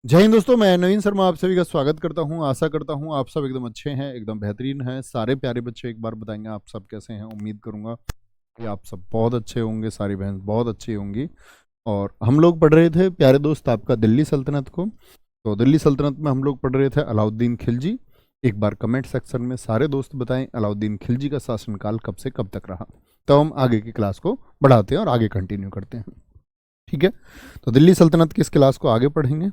जय हिंद दोस्तों, मैं नवीन शर्मा आप सभी का स्वागत करता हूं। आशा करता हूं आप सब एकदम अच्छे हैं, एकदम बेहतरीन हैं। सारे प्यारे बच्चे एक बार बताएंगे आप सब कैसे हैं। उम्मीद करूंगा कि आप सब बहुत अच्छे होंगे, सारी बहन बहुत अच्छी होंगी। और हम लोग पढ़ रहे थे प्यारे दोस्त आपका दिल्ली सल्तनत को। तो दिल्ली सल्तनत में हम लोग पढ़ रहे थे अलाउद्दीन खिलजी। एक बार कमेंट सेक्शन में सारे दोस्त बताएं अलाउद्दीन खिलजी का शासनकाल कब से कब तक रहा। तो हम आगे की क्लास को बढ़ाते हैं और आगे कंटिन्यू करते हैं। ठीक है, तो दिल्ली सल्तनत की इस क्लास को आगे पढ़ेंगे।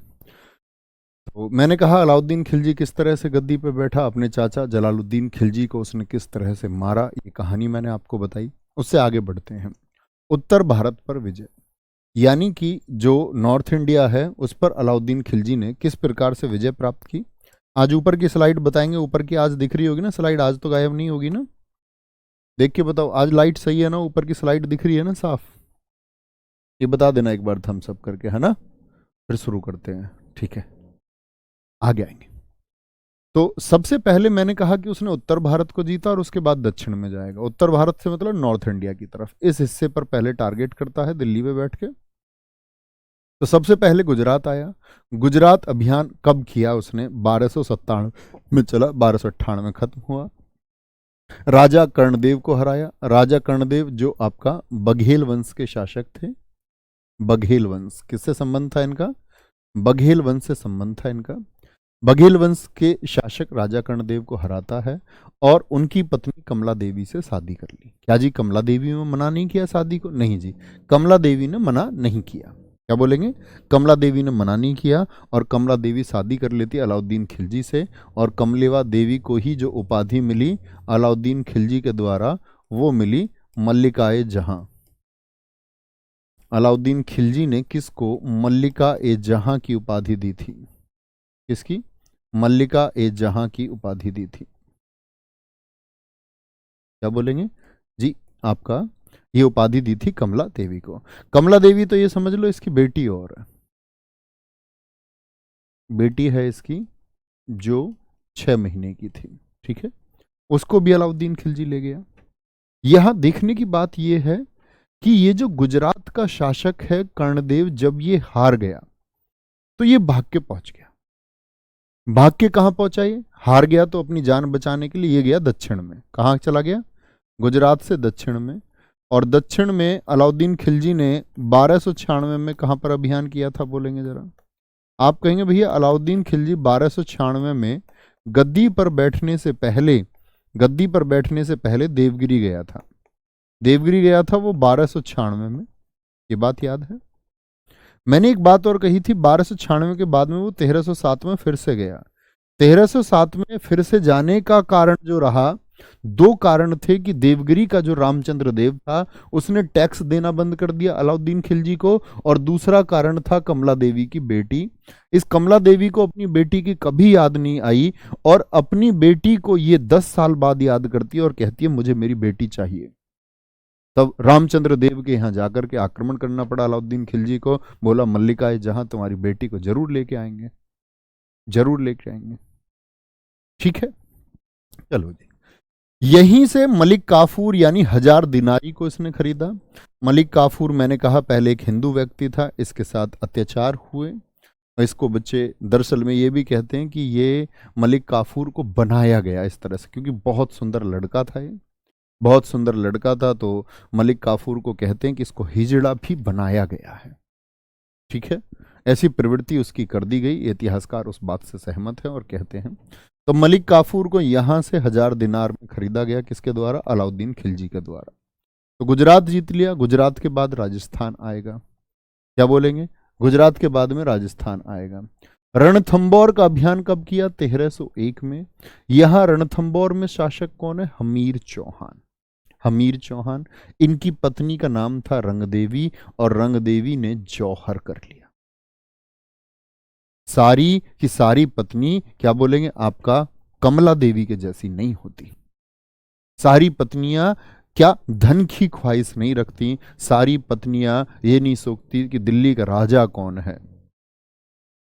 तो मैंने कहा अलाउद्दीन खिलजी किस तरह से गद्दी पर बैठा, अपने चाचा जलालुद्दीन खिलजी को उसने किस तरह से मारा, ये कहानी मैंने आपको बताई। उससे आगे बढ़ते हैं। उत्तर भारत पर विजय, यानी कि जो नॉर्थ इंडिया है उस पर अलाउद्दीन खिलजी ने किस प्रकार से विजय प्राप्त की। आज ऊपर की स्लाइड बताएंगे। ऊपर की आज दिख रही होगी ना स्लाइड, आज तो गायब नहीं होगी ना। देख के बताओ, आज लाइट सही है ना, ऊपर की स्लाइड दिख रही है ना साफ। ये बता देना एक बार थम्स अप करके, है ना। फिर शुरू करते हैं, ठीक है, आगे आएंगे। तो सबसे पहले मैंने कहा कि उसने उत्तर भारत को जीता और उसके बाद दक्षिण में जाएगा। उत्तर भारत से मतलब नॉर्थ इंडिया की तरफ, इस हिस्से पर पहले टारगेट करता है दिल्ली में बैठ के। तो सबसे पहले गुजरात आया। गुजरात अभियान कब किया उसने? 1297 में चला, 1298 खत्म हुआ। राजा कर्णदेव को हराया। राजा कर्णदेव जो आपका बघेल वंश के शासक थे। बघेल वंश किससे संबंध था इनका? बघेल वंश से संबंध था इनका। बघेल वंश के शासक राजा कर्णदेव को हराता है और उनकी पत्नी कमला देवी से शादी कर ली। क्या जी कमला देवी में मना नहीं किया शादी को? नहीं जी, कमला देवी ने मना नहीं किया। क्या बोलेंगे? कमला देवी ने मना नहीं किया और कमला देवी शादी कर लेती अलाउद्दीन खिलजी से। और कमलेवा देवी को ही जो उपाधि मिली अलाउद्दीन खिलजी के द्वारा, वो मिली मल्लिकाए जहां। अलाउद्दीन खिलजी ने किसको मल्लिका ए जहां की उपाधि दी थी? किसकी? मल्लिका ए जहां की उपाधि दी थी। क्या बोलेंगे जी? आपका ये उपाधि दी थी कमला देवी को। कमला देवी तो ये समझ लो इसकी बेटी और है। बेटी है इसकी जो 6 महीने की थी। ठीक है, उसको भी अलाउद्दीन खिलजी ले गया। यहां देखने की बात यह है कि ये जो गुजरात का शासक है कर्णदेव, जब ये हार गया तो ये भाग के पहुंच गया। भाग के कहां पहुंचा? ये हार गया तो अपनी जान बचाने के लिए ये गया दक्षिण में। कहां चला गया? गुजरात से दक्षिण में। और दक्षिण में अलाउद्दीन खिलजी ने 1296 में कहां पर अभियान किया था? बोलेंगे जरा। आप कहेंगे भैया अलाउद्दीन खिलजी 1296 में गद्दी पर बैठने से पहले, गद्दी पर बैठने से पहले देवगिरी गया था। देवगिरी गया था वो 1296 में, ये बात याद है। मैंने एक बात और कही थी, 1296 के बाद में वो 1307 में फिर से गया। 1307 में फिर से जाने का कारण जो रहा, दो कारण थे कि देवगिरी का जो रामचंद्र देव था उसने टैक्स देना बंद कर दिया अलाउद्दीन खिलजी को। और दूसरा कारण था कमला देवी की बेटी। इस कमला देवी को अपनी बेटी की कभी याद नहीं आई और अपनी बेटी को ये 10 साल बाद याद करती है और कहती है मुझे मेरी बेटी चाहिए। तब रामचंद्र देव के यहां जाकर के आक्रमण करना पड़ा अलाउद्दीन खिलजी को। बोला मल्लिका जहां तुम्हारी बेटी को जरूर लेके आएंगे, जरूर लेके आएंगे। ठीक है, चलो जी। यहीं से मलिक काफूर यानी 1000 दिनारी को इसने खरीदा। मलिक काफूर मैंने कहा पहले एक हिंदू व्यक्ति था, इसके साथ अत्याचार हुए। और इसको बच्चे दरअसल में ये भी कहते हैं कि ये मलिक काफूर को बनाया गया इस तरह से, क्योंकि बहुत सुंदर लड़का था ये, बहुत सुंदर लड़का था। तो मलिक काफूर को कहते हैं कि इसको हिजड़ा भी बनाया गया है। ठीक है, ऐसी प्रवृत्ति उसकी कर दी गई। इतिहासकार उस बात से सहमत है और कहते हैं। तो मलिक काफूर को यहां से 1000 दिनार में खरीदा गया, किसके द्वारा? अलाउद्दीन खिलजी के द्वारा। तो गुजरात जीत लिया। गुजरात के बाद राजस्थान आएगा। क्या बोलेंगे? गुजरात के बाद में राजस्थान आएगा। रणथंबोर का अभियान कब किया? 1301 में। यहां रणथंबोर में शासक कौन है? हमीर चौहान। हमीर चौहान, इनकी पत्नी का नाम था रंगदेवी और रंगदेवी ने जौहर कर लिया। सारी की सारी पत्नी, क्या बोलेंगे, आपका कमला देवी के जैसी नहीं होती। सारी पत्नियां क्या धन की ख्वाहिश नहीं रखती। सारी पत्नियां ये नहीं सोचती कि दिल्ली का राजा कौन है।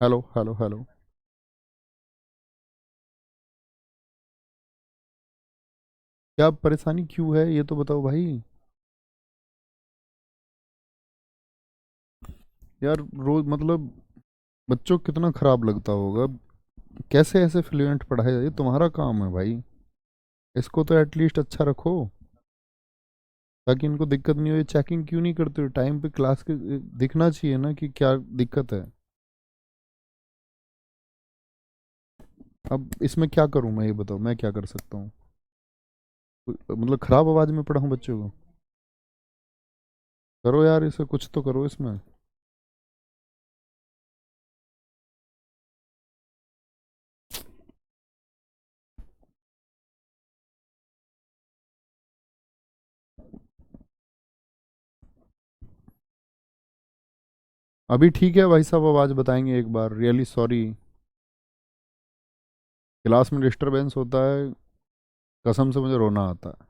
Hello hello hello. क्या परेशानी क्यों है ये तो बताओ भाई। यार रोज मतलब बच्चों को कितना खराब लगता होगा। कैसे ऐसे फ्लुएंट पढ़ाया जाए, ये तुम्हारा काम है भाई। इसको तो एटलीस्ट अच्छा रखो ताकि इनको दिक्कत नहीं हो। ये चेकिंग क्यों नहीं करते हो टाइम पे क्लास के? दिखना चाहिए ना कि क्या दिक्कत है। अब इसमें क्या करूं मैं, ये बताओ मैं क्या कर सकता हूँ? मतलब खराब आवाज में पढ़ाऊं बच्चों को? करो यार, इसे कुछ तो करो इसमें। अभी ठीक है भाई साहब, आवाज बताएंगे एक बार, रियली सॉरी। क्लास में डिस्टरबेंस होता है, कसम से मुझे रोना आता है।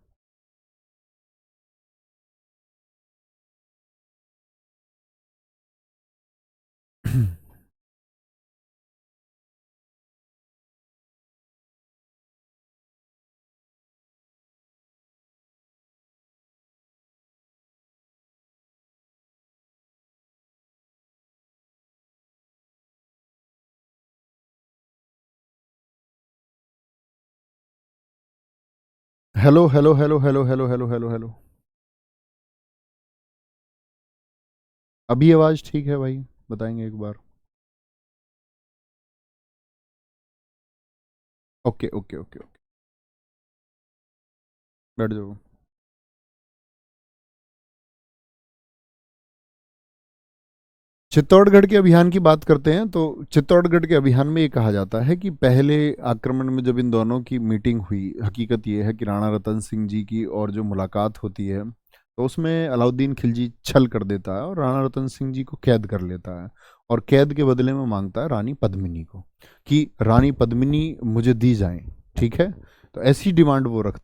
Hello hello hello hello hello hello hello hello. अभी आवाज ठीक है भाई? बताएंगे एक बार। Okay okay okay okay. बैठ जाओ। चित्तौड़गढ़ के अभियान की बात करते हैं तो चित्तौड़गढ़ के अभियान में ये कहा जाता है कि पहले आक्रमण में जब इन दोनों की मीटिंग हुई, हकीकत ये है कि राणा रतन सिंह जी की और जो मुलाकात होती है, तो उसमें अलाउद्दीन खिलजी छल कर देता है और राणा रतन सिंह जी को कैद कर लेता है। और कैद के बदले में मांगता है रानी पद्मिनी को, कि रानी पद्मिनी मुझे दी जाए। ठीक है, तो ऐसी डिमांड वो रख,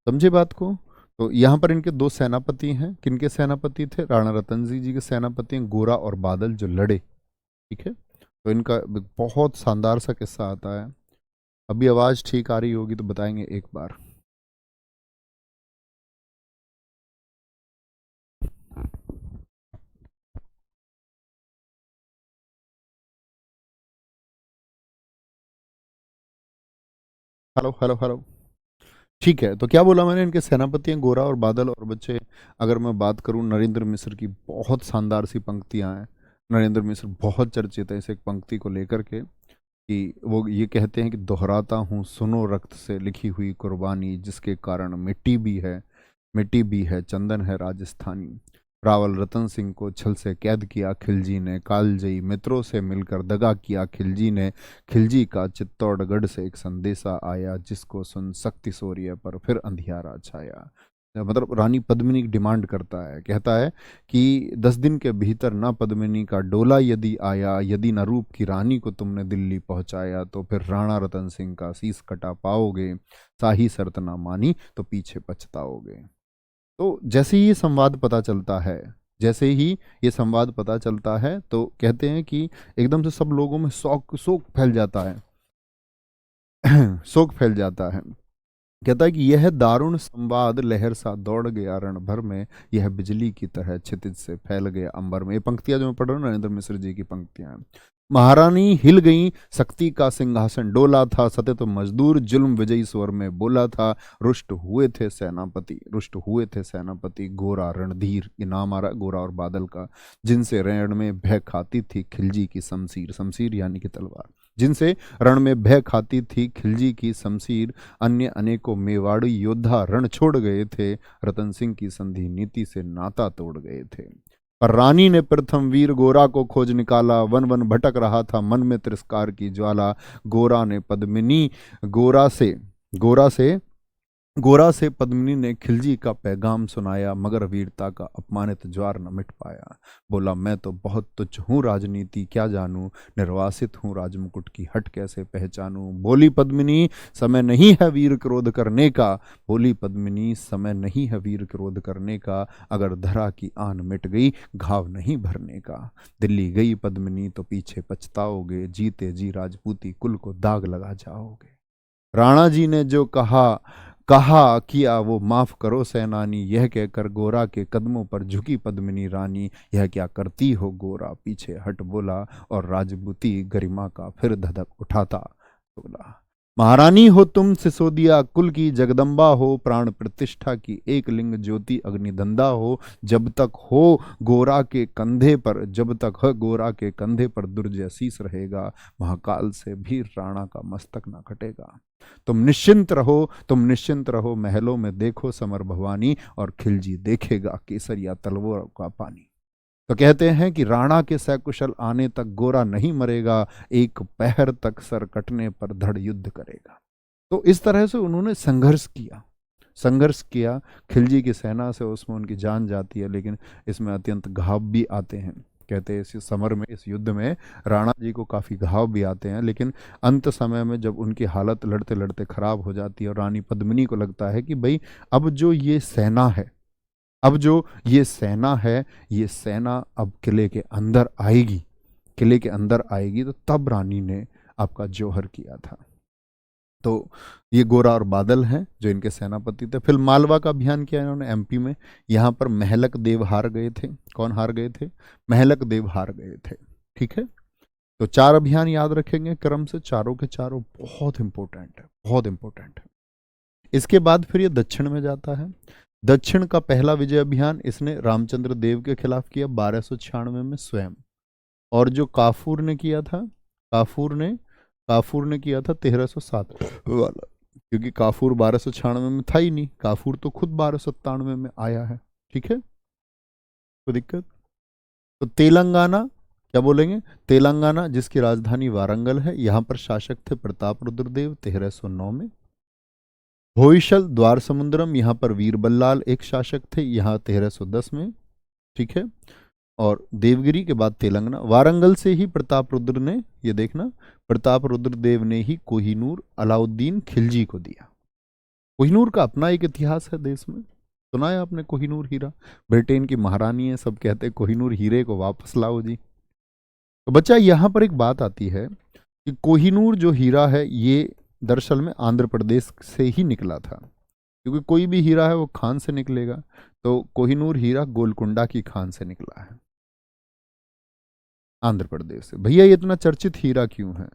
समझे बात को? तो यहाँ पर इनके दो सेनापति हैं। किनके सेनापति थे? राणा रतन सिंह जी के सेनापति हैं गोरा और बादल, जो लड़े। ठीक है, तो इनका बहुत शानदार सा किस्सा आता है। अभी आवाज ठीक आ रही होगी तो बताएंगे एक बार। Hello hello hello. ठीक है, तो क्या बोला मैंने? इनके सेनापति हैं गोरा और बादल। और बच्चे, अगर मैं बात करूं नरेंद्र मिश्र की, बहुत शानदार सी पंक्तियां हैं। नरेंद्र मिश्र बहुत चर्चित है इस एक पंक्ति को लेकर के, कि वो ये कहते हैं कि दोहराता हूँ सुनो रक्त से लिखी हुई कुर्बानी, जिसके कारण मिट्टी भी है, मिट्टी भी है चंदन है राजस्थानी। रावल रतन सिंह को छल से कैद किया खिलजी ने, कालजयी मित्रों से मिलकर दगा किया खिलजी ने। खिलजी का चित्तौड़गढ़ से एक संदेशा आया, जिसको सुन शक्ति सूर्य पर फिर अंधियारा छाया। मतलब रानी पद्मिनी की डिमांड करता है, कहता है कि 10 दिन के भीतर ना पद्मिनी का डोला यदि आया, यदि न रूप की रानी को तुमने दिल्ली पहुंचाया, तो फिर राणा रतन सिंह का शीश कटा पाओगे, शाही शर्त ना मानी तो पीछे पछताओगे। तो जैसे ही ये संवाद पता चलता है, जैसे ही ये संवाद पता चलता है, तो कहते हैं कि एकदम से सब लोगों में शोक शोक फैल जाता है। शोक फैल जाता है। कहता है कि यह दारुण संवाद लहर सा दौड़ गया रण भर में, यह बिजली की तरह क्षितिज से फैल गया अंबर में। ये पंक्तियां जो मैं पढ़ रहा हूँ नरेंद्र मिश्र जी की पंक्तियां हैं। महारानी हिल गई, शक्ति का सिंहासन डोला था, सते तो मजदूर जुल्म विजयी स्वर में बोला था। रुष्ट हुए थे सेनापति, रुष्ट हुए थे सेनापति, गोरा रणधीर, ये नाम आ रहा है गोरा और बादल का, जिनसे रण में भय खाती थी खिलजी की शमशीर, शमशीर यानी कि तलवार, जिनसे रण में भय खाती थी खिलजी की शमशीर। अन्य अनेकों मेवाड़ी योद्धा रण छोड़ गए थे, रतन सिंह की संधि नीति से नाता तोड़ गए थे। पर रानी ने प्रथम वीर गोरा को खोज निकाला, वन वन भटक रहा था मन में तिरस्कार की ज्वाला। गोरा ने पद्मिनी, गोरा से, गोरा से गोरा से पद्मिनी ने खिलजी का पैगाम सुनाया, मगर वीरता का अपमानित ज्वार न मिट पाया। बोला, मैं तो बहुत तुच्छ हूँ, राजनीति क्या जानूं, निर्वासित हूँ, राजमुकुट की हट कैसे पहचानूं। बोली पद्मिनी, समय नहीं है वीर क्रोध करने का। बोली पद्मिनी, समय नहीं है वीर क्रोध करने का। अगर धरा की आन मिट गई, घाव नहीं भरने का। दिल्ली गई पद्मिनी तो पीछे पछताओगे, जीते जी राजपूती कुल को दाग लगा जाओगे। राणा जी ने जो कहा कहा किया वो माफ करो सेनानी, यह कहकर गोरा के कदमों पर झुकी पद्मिनी रानी। यह क्या करती हो गोरा, पीछे हट बोला, और राजपूती गरिमा का फिर धधक उठाता बोला। महारानी हो तुम, सिसोदिया कुल की जगदम्बा हो, प्राण प्रतिष्ठा की एक लिंग ज्योति अग्निधंधा हो। जब तक हो गोरा के कंधे पर, जब तक है गोरा के कंधे पर दुर्जय शीस रहेगा, महाकाल से भी राणा का मस्तक ना कटेगा। तुम निश्चिंत रहो, तुम निश्चिंत रहो, महलों में देखो समर भवानी, और खिलजी देखेगा केसरिया तलवारों का पानी। तो कहते हैं कि राणा के सकुशल आने तक गोरा नहीं मरेगा, एक पहर तक सर कटने पर धड़ युद्ध करेगा। तो इस तरह से उन्होंने संघर्ष किया। खिलजी की सेना से उसमें उनकी जान जाती है, लेकिन इसमें अत्यंत घाव भी आते हैं। कहते हैं इस समर में, इस युद्ध में राणा जी को काफ़ी घाव भी आते हैं, लेकिन अंत समय में जब उनकी हालत लड़ते लड़ते खराब हो जाती है और रानी पद्मिनी को लगता है कि भाई अब जो ये सेना है, अब जो ये सेना है, ये सेना अब किले के अंदर आएगी, किले के अंदर आएगी, तो तब रानी ने आपका जौहर किया था। तो ये गोरा और बादल हैं जो इनके सेनापति थे। फिर मालवा का अभियान किया इन्होंने एमपी में। यहाँ पर महलक देव हार गए थे। कौन हार गए थे? महलक देव हार गए थे। ठीक है, तो 4 अभियान याद रखेंगे क्रम से, चारों के चारों बहुत इंपॉर्टेंट है, बहुत इंपॉर्टेंट है। इसके बाद फिर ये दक्षिण में जाता है। दक्षिण का पहला विजय अभियान इसने रामचंद्र देव के खिलाफ किया 1296 में स्वयं। और जो काफूर ने किया था, काफूर ने किया था 1307 वाला, क्योंकि काफूर 1296 में था ही नहीं, काफूर तो खुद 1297 में आया है। ठीक है, कोई दिक्कत? तो तेलंगाना, क्या बोलेंगे? तेलंगाना जिसकी राजधानी वारंगल है, यहां पर शासक थे प्रताप रुद्रदेव 1309 में। होयसल द्वार समुद्रम, यहाँ पर वीर बल्लाल एक शासक थे, यहाँ 1310 में। ठीक है, और देवगिरी के बाद तेलंगाना। वारंगल से ही प्रताप रुद्र ने, ये देखना, प्रताप रुद्र देव ने ही कोहिनूर अलाउद्दीन खिलजी को दिया। कोहिनूर का अपना एक इतिहास है देश में, सुना है आपने? कोहिनूर हीरा, ब्रिटेन की महारानी है, सब कहते हैं कोहिनूर हीरे को वापस लाओ जी। तो बच्चा यहाँ पर एक बात आती है कि कोहिनूर जो हीरा है ये दरअसल में आंध्र प्रदेश से ही निकला था, क्योंकि कोई भी हीरा है वो खान से निकलेगा। तो कोहिनूर हीरा गोलकुंडा की खान से निकला है, आंध्र प्रदेश से। भैया ये इतना चर्चित हीरा क्यों है?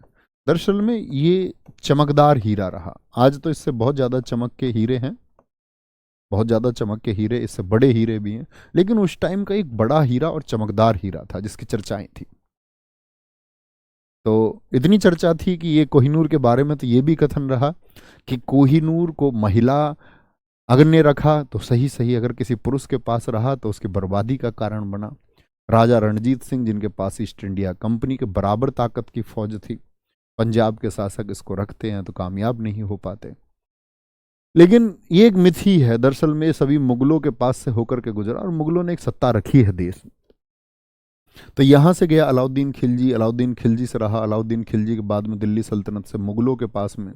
दरअसल में ये चमकदार हीरा रहा। आज तो इससे बहुत ज़्यादा चमक के हीरे हैं, बहुत ज़्यादा चमक के हीरे, इससे बड़े हीरे भी हैं, लेकिन उस टाइम का एक बड़ा हीरा और चमकदार हीरा था जिसकी चर्चाएं थी। तो इतनी चर्चा थी कि ये कोहिनूर के बारे में तो ये भी कथन रहा कि कोहिनूर को महिला अगर ने रखा तो सही सही, अगर किसी पुरुष के पास रहा तो उसकी बर्बादी का कारण बना। राजा रणजीत सिंह, जिनके पास ईस्ट इंडिया कंपनी के बराबर ताकत की फौज थी, पंजाब के शासक इसको रखते हैं तो कामयाब नहीं हो पाते। लेकिन ये एक मिथ ही है, दरअसल में सभी मुगलों के पास से होकर के गुजरा, और मुगलों ने एक सत्ता रखी है देश में। तो यहां से गया अलाउद्दीन खिलजी, अलाउद्दीन खिलजी से रहा, अलाउद्दीन खिलजी के बाद में दिल्ली सल्तनत से मुगलों के पास में।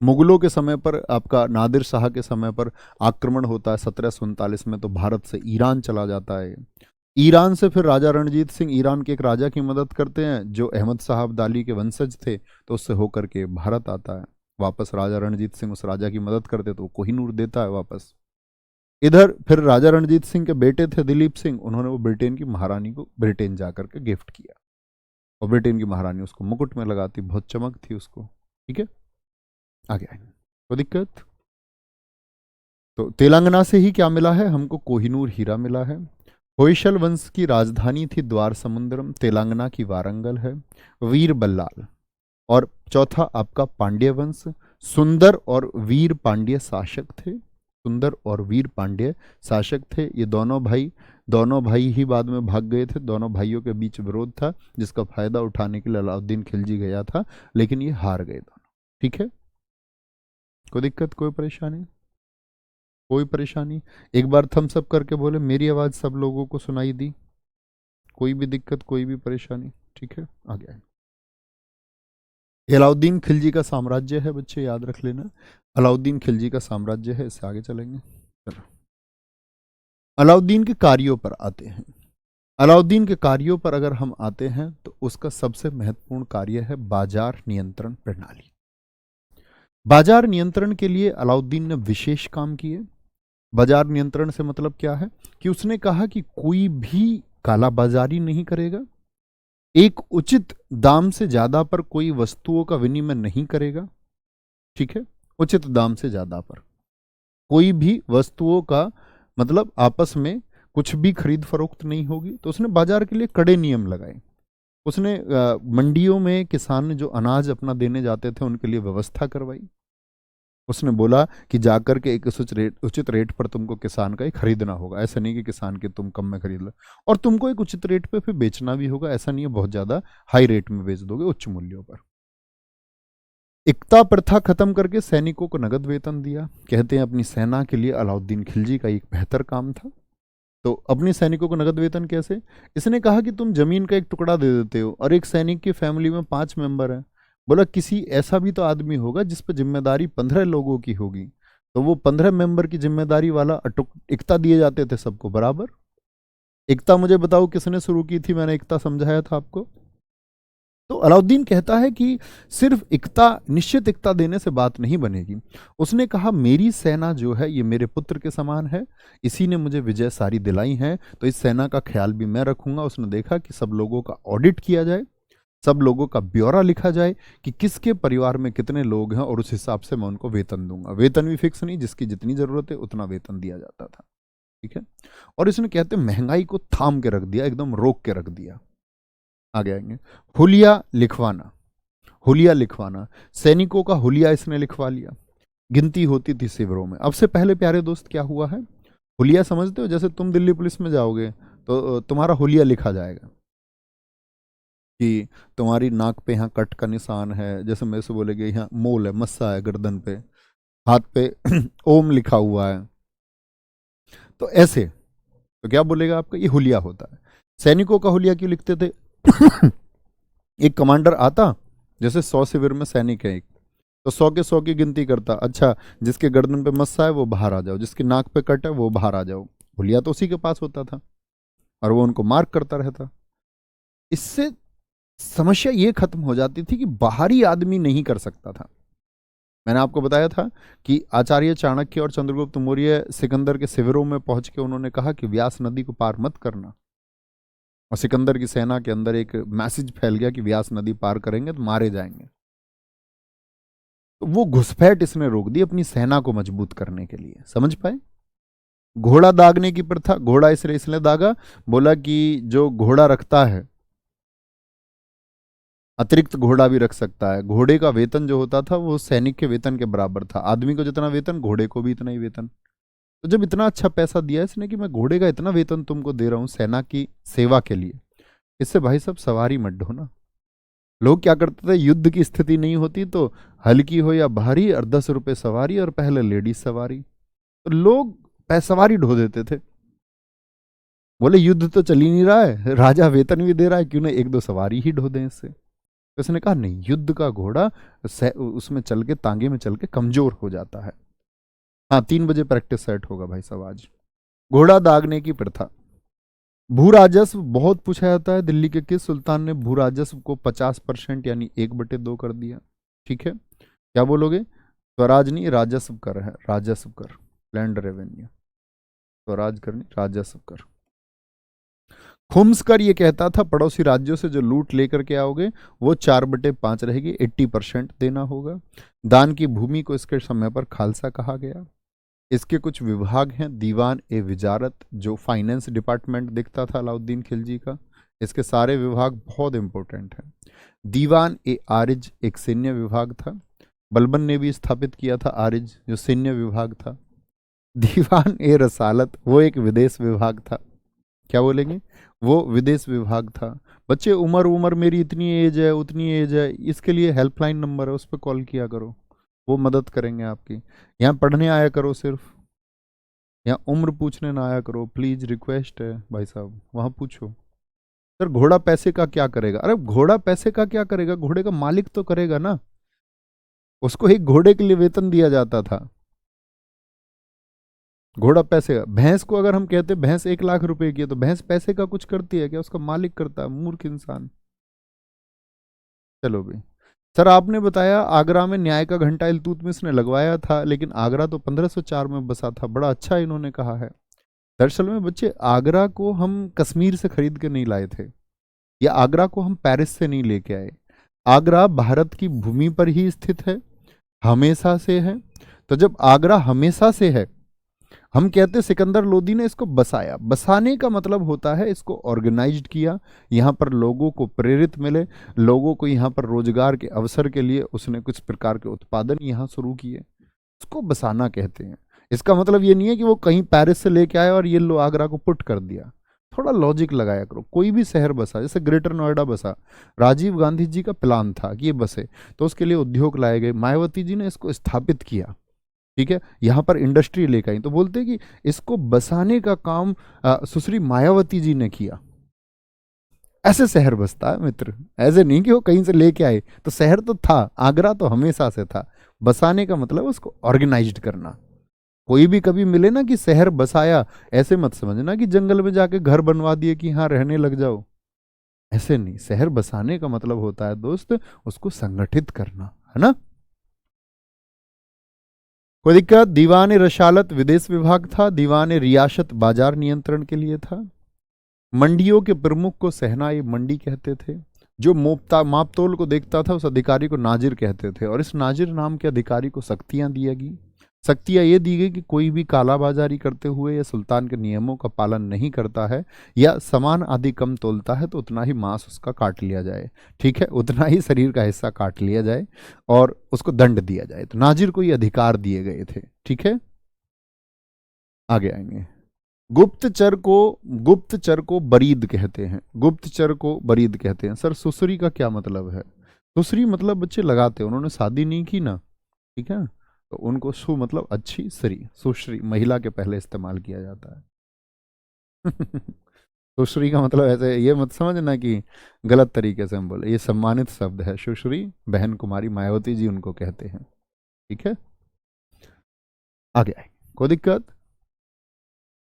मुगलों के समय पर, आपका नादिर शाह के समय पर आक्रमण होता है 1739 में, तो भारत से ईरान चला जाता है। ईरान से फिर राजा रणजीत सिंह ईरान के एक राजा की मदद करते हैं जो अहमद शाह अब्दाली के वंशज थे, तो उससे होकर के भारत आता है वापस। राजा रणजीत सिंह उस राजा की मदद करते तो वो कोहिनूर देता है वापस। इधर फिर राजा रणजीत सिंह के बेटे थे दिलीप सिंह, उन्होंने वो ब्रिटेन की महारानी को ब्रिटेन जाकर के गिफ्ट किया, और ब्रिटेन की महारानी उसको मुकुट में लगाती, बहुत चमक थी उसको। ठीक है, आगे आएंगे, कोई दिक्कत? तो तेलंगाना से ही क्या मिला है हमको? कोहिनूर हीरा मिला है। होयसल वंश की राजधानी थी द्वार समुद्रम, तेलंगाना की वारंगल है। वीर बल्लाल, और चौथा आपका पांड्य वंश, सुंदर और वीर पांड्य शासक थे, सुंदर और वीर पांड्य शासक थे। ये दोनों भाई ही बाद में भाग गए थे, दोनों भाइयों के बीच विरोध था जिसका फायदा उठाने के लिए अलाउद्दीन खिलजी गया था, लेकिन ये हार गए दोनों। ठीक है, कोई दिक्कत, कोई परेशानी? कोई परेशानी? एक बार थम्स अप करके बोले मेरी आवाज सब लोगों को सुनाई दी। कोई भी दिक्कत, कोई भी परेशानी? ठीक है, आ गया। अलाउद्दीन खिलजी का साम्राज्य है बच्चे, याद रख लेना। अलाउद्दीन खिलजी का साम्राज्य है। इससे आगे चलेंगे। चलो, अलाउद्दीन के कार्यों पर आते हैं। अलाउद्दीन के कार्यों पर अगर हम आते हैं तो उसका सबसे महत्वपूर्ण कार्य है बाजार नियंत्रण प्रणाली। बाजार नियंत्रण के लिए अलाउद्दीन ने विशेष काम किए। बाजार नियंत्रण से मतलब क्या है कि उसने कहा कि कोई भी काला बाजारी नहीं करेगा, एक उचित दाम से ज्यादा पर कोई वस्तुओं का विनिमय नहीं करेगा। ठीक है, उचित दाम से ज्यादा पर कोई भी वस्तुओं का मतलब आपस में कुछ भी खरीद फरोख्त नहीं होगी। तो उसने बाजार के लिए कड़े नियम लगाए। उसने मंडियों में किसान जो अनाज अपना देने जाते थे उनके लिए व्यवस्था करवाई। उसने बोला कि जाकर के एक उचित रेट पर तुमको किसान का ही खरीदना होगा। ऐसा नहीं कि किसान के तुम कम में खरीद लो, और तुमको एक उचित रेट पे फिर बेचना भी होगा। ऐसा नहीं है बहुत ज्यादा हाई रेट में बेच दोगे उच्च मूल्यों पर। इक्ता प्रथा खत्म करके सैनिकों को नगद वेतन दिया। कहते हैं अपनी सेना के लिए अलाउद्दीन खिलजी का एक बेहतर काम था। तो अपने सैनिकों को नगद वेतन कैसे? इसने कहा कि तुम जमीन का एक टुकड़ा दे देते हो और एक सैनिक की फैमिली में 5 मेंबर हैं। बोला किसी ऐसा भी तो आदमी होगा जिस पर जिम्मेदारी 15 लोगों की होगी। तो वो 15 मेंबर की जिम्मेदारी वाला इक्ता दिए जाते थे सबको बराबर। इक्ता मुझे बताओ किसने शुरू की थी? मैंने इक्ता समझाया था आपको। तो अलाउद्दीन कहता है कि सिर्फ इक्ता, निश्चित इक्ता देने से बात नहीं बनेगी। उसने कहा मेरी सेना जो है ये मेरे पुत्र के समान है, इसी ने मुझे विजय सारी दिलाई है, तो इस सेना का ख्याल भी मैं रखूंगा। उसने देखा कि सब लोगों का ऑडिट किया जाए, सब लोगों का ब्यौरा लिखा जाए कि किसके परिवार में कितने लोग हैं, और उस हिसाब से मैं उनको वेतन दूंगा। वेतन भी फिक्स नहीं, जिसकी जितनी जरूरत है उतना वेतन दिया जाता था। ठीक है, और इसने कहते महंगाई को थाम के रख दिया, एकदम रोक के रख दिया। आगे आएंगे। हुलिया लिखवाना। हुलिया लिखवाना, सैनिकों का हुलिया इसने लिखवा लिया। गिनती होती थी शिविरों में। अब से पहले प्यारे दोस्त क्या हुआ है, हुलिया समझते हो? जैसे तुम दिल्ली पुलिस में जाओगे तो तुम्हारा हुलिया लिखा जाएगा कि तुम्हारी नाक पे यहाँ कट का निशान है, जैसे मेरे से बोलेगे यहाँ मोल है, मस्सा है गर्दन पे, हाथ पे ओम लिखा हुआ है। तो ऐसे तो क्या बोलेगा आपका, ये हुलिया होता है। सैनिकों का हुलिया क्यों लिखते थे? एक कमांडर आता, जैसे 100 शिविर में सैनिक है एक, तो 100 के 100 की गिनती करता। अच्छा, जिसके गर्दन पे मस्सा है वो बाहर आ जाओ, जिसकी नाक पे कट है वो बाहर आ जाओ। हुलिया तो उसी के पास होता था और वो उनको मार्क करता रहता। इससे समस्या ये खत्म हो जाती थी कि बाहरी आदमी नहीं कर सकता था। मैंने आपको बताया था कि आचार्य चाणक्य और चंद्रगुप्त मौर्य सिकंदर के शिविरों में पहुंच के उन्होंने कहा कि व्यास नदी को पार मत करना, और सिकंदर की सेना के अंदर एक मैसेज फैल गया कि व्यास नदी पार करेंगे तो मारे जाएंगे। तो वो घुसपैठ इसने रोक दी अपनी सेना को मजबूत करने के लिए। समझ पाए? घोड़ा दागने की प्रथा, घोड़ा इसलिए दागा, बोला कि जो घोड़ा रखता है अतिरिक्त घोड़ा भी रख सकता है। घोड़े का वेतन जो होता था वो सैनिक के वेतन के बराबर था। आदमी को जितना वेतन, घोड़े को भी इतना ही वेतन। तो जब इतना अच्छा पैसा दिया इसने कि मैं घोड़े का इतना वेतन तुमको दे रहा हूं सेना की सेवा के लिए, इससे भाई साहब सवारी मत ढोना। लोग क्या करते थे, युद्ध की स्थिति नहीं होती तो हल्की हो या भारी, और 10 रुपए सवारी, और पहले लेडीज सवारी, तो लोग सवारी ढो देते थे। बोले युद्ध तो चल ही नहीं रहा है, राजा वेतन भी दे रहा है, क्यों ना एक दो सवारी ही ढो दें इससे। तो उसने कहा नहीं, युद्ध का घोड़ा उसमें चल के, तांगे में चल के कमजोर हो जाता है। हाँ, 3 बजे प्रैक्टिस सेट होगा भाई साहब आज। घोड़ा दागने की प्रथा। भू राजस्व बहुत पूछा जाता है, दिल्ली के किस सुल्तान ने भू राजस्व को 50% यानी 1/2 कर दिया? ठीक है, क्या बोलोगे? स्वराज नहीं, राजस्व कर है, राजस्व कर, लैंड रेवेन्यू। स्वराज कर नहीं, राजस्व कर। खुम्सकर ये कहता था पड़ोसी राज्यों से जो लूट लेकर के आओगे वो 4/5 रहेगी, 80% देना होगा। दान की भूमि को इसके समय पर खालसा कहा गया। इसके कुछ विभाग हैं, दीवान ए विजारत जो फाइनेंस डिपार्टमेंट दिखता था अलाउद्दीन खिलजी का, इसके सारे विभाग बहुत इंपॉर्टेंट हैं। दीवान ए आरिज एक सैन्य विभाग था, बलबन ने भी स्थापित किया था आरिज जो सैन्य विभाग था। दीवान ए रसालत वो एक विदेश विभाग था। क्या बोलेंगे? वो विदेश विभाग था। बच्चे उम्र उम्र मेरी इतनी एज है उतनी एज है, इसके लिए हेल्पलाइन नंबर है, उस पर कॉल किया करो, वो मदद करेंगे आपकी। यहाँ पढ़ने आया करो सिर्फ, यहाँ उम्र पूछने ना आया करो प्लीज, रिक्वेस्ट है भाई साहब, वहां पूछो। सर घोड़ा पैसे का क्या करेगा? अरे घोड़ा पैसे का क्या करेगा, घोड़े का मालिक तो करेगा ना, उसको एक घोड़े के लिए वेतन दिया जाता था। घोड़ा पैसे का, भैंस को अगर हम कहते भैंस 1 लाख रुपए की है तो भैंस पैसे का कुछ करती है क्या? उसका मालिक करता है, मूर्ख इंसान। चलो भाई। सर आपने बताया आगरा में न्याय का घंटा इल्तुतमिश ने लगवाया था, लेकिन आगरा तो 1504 में बसा था। बड़ा अच्छा इन्होंने कहा है। दरअसल में बच्चे, आगरा को हम कश्मीर से खरीद के नहीं लाए थे, या आगरा को हम पेरिस से नहीं लेके आए। आगरा भारत की भूमि पर ही स्थित है, हमेशा से है। तो जब आगरा हमेशा से है, हम कहते सिकंदर लोदी ने इसको बसाया। बसाने का मतलब होता है इसको ऑर्गेनाइज्ड किया, यहाँ पर लोगों को प्रेरित मिले, लोगों को यहाँ पर रोजगार के अवसर के लिए उसने कुछ प्रकार के उत्पादन यहाँ शुरू किए, उसको बसाना कहते हैं। इसका मतलब ये नहीं है कि वो कहीं पेरिस से लेके आए और ये लो आगरा को पुट कर दिया। थोड़ा लॉजिक लगाया करो। कोई भी शहर बसा, जैसे ग्रेटर नोएडा बसा, राजीव गांधी जी का प्लान था कि ये बसे, तो उसके लिए उद्योग लाए गए, मायावती जी ने इसको स्थापित किया, ठीक है, यहाँ पर इंडस्ट्री लेकर आई। तो बोलते हैं कि इसको बसाने का काम सुश्री मायावती जी ने किया। ऐसे शहर बसता है मित्र, ऐसे नहीं कि वो कहीं से लेके आए। तो शहर तो था, आगरा तो हमेशा से था। बसाने का मतलब उसको ऑर्गेनाइज्ड करना। कोई भी कभी मिले ना कि शहर बसाया, ऐसे मत समझना कि जंगल में जाके घर बनवा दिए कि हाँ रहने लग जाओ। ऐसे नहीं, शहर बसाने का मतलब होता है दोस्त उसको संगठित करना, है ना। कोई दिक्कत? दीवान रसालत विदेश विभाग था, दीवान रियासत बाजार नियंत्रण के लिए था। मंडियों के प्रमुख को सहनाई मंडी कहते थे। जो मोपता मापतोल को देखता था उस अधिकारी को नाजिर कहते थे, और इस नाजिर नाम के अधिकारी को शक्तियां दी गई। शक्तियां ये दी गई कि कोई भी कालाबाजारी करते हुए या सुल्तान के नियमों का पालन नहीं करता है, या सामान आदि कम तोलता है, तो उतना ही मांस उसका काट लिया जाए, ठीक है, उतना ही शरीर का हिस्सा काट लिया जाए और उसको दंड दिया जाए। तो नाजिर को ये अधिकार दिए गए थे, ठीक है। आगे आएंगे। गुप्तचर को बरीद कहते हैं। गुप्तचर को बरीद कहते हैं। सर सुसरी का क्या मतलब है? सुसरी मतलब बच्चे लगाते हैं, उन्होंने शादी नहीं की ना, ठीक है, तो उनको सु मतलब अच्छी, श्री सुश्री महिला के पहले इस्तेमाल किया जाता है। सुश्री का मतलब ऐसे ये मत समझना कि गलत तरीके से हम बोले, ये सम्मानित शब्द है। सुश्री बहन कुमारी मायावती जी उनको कहते हैं, ठीक है। आगे आए, कोई दिक्कत?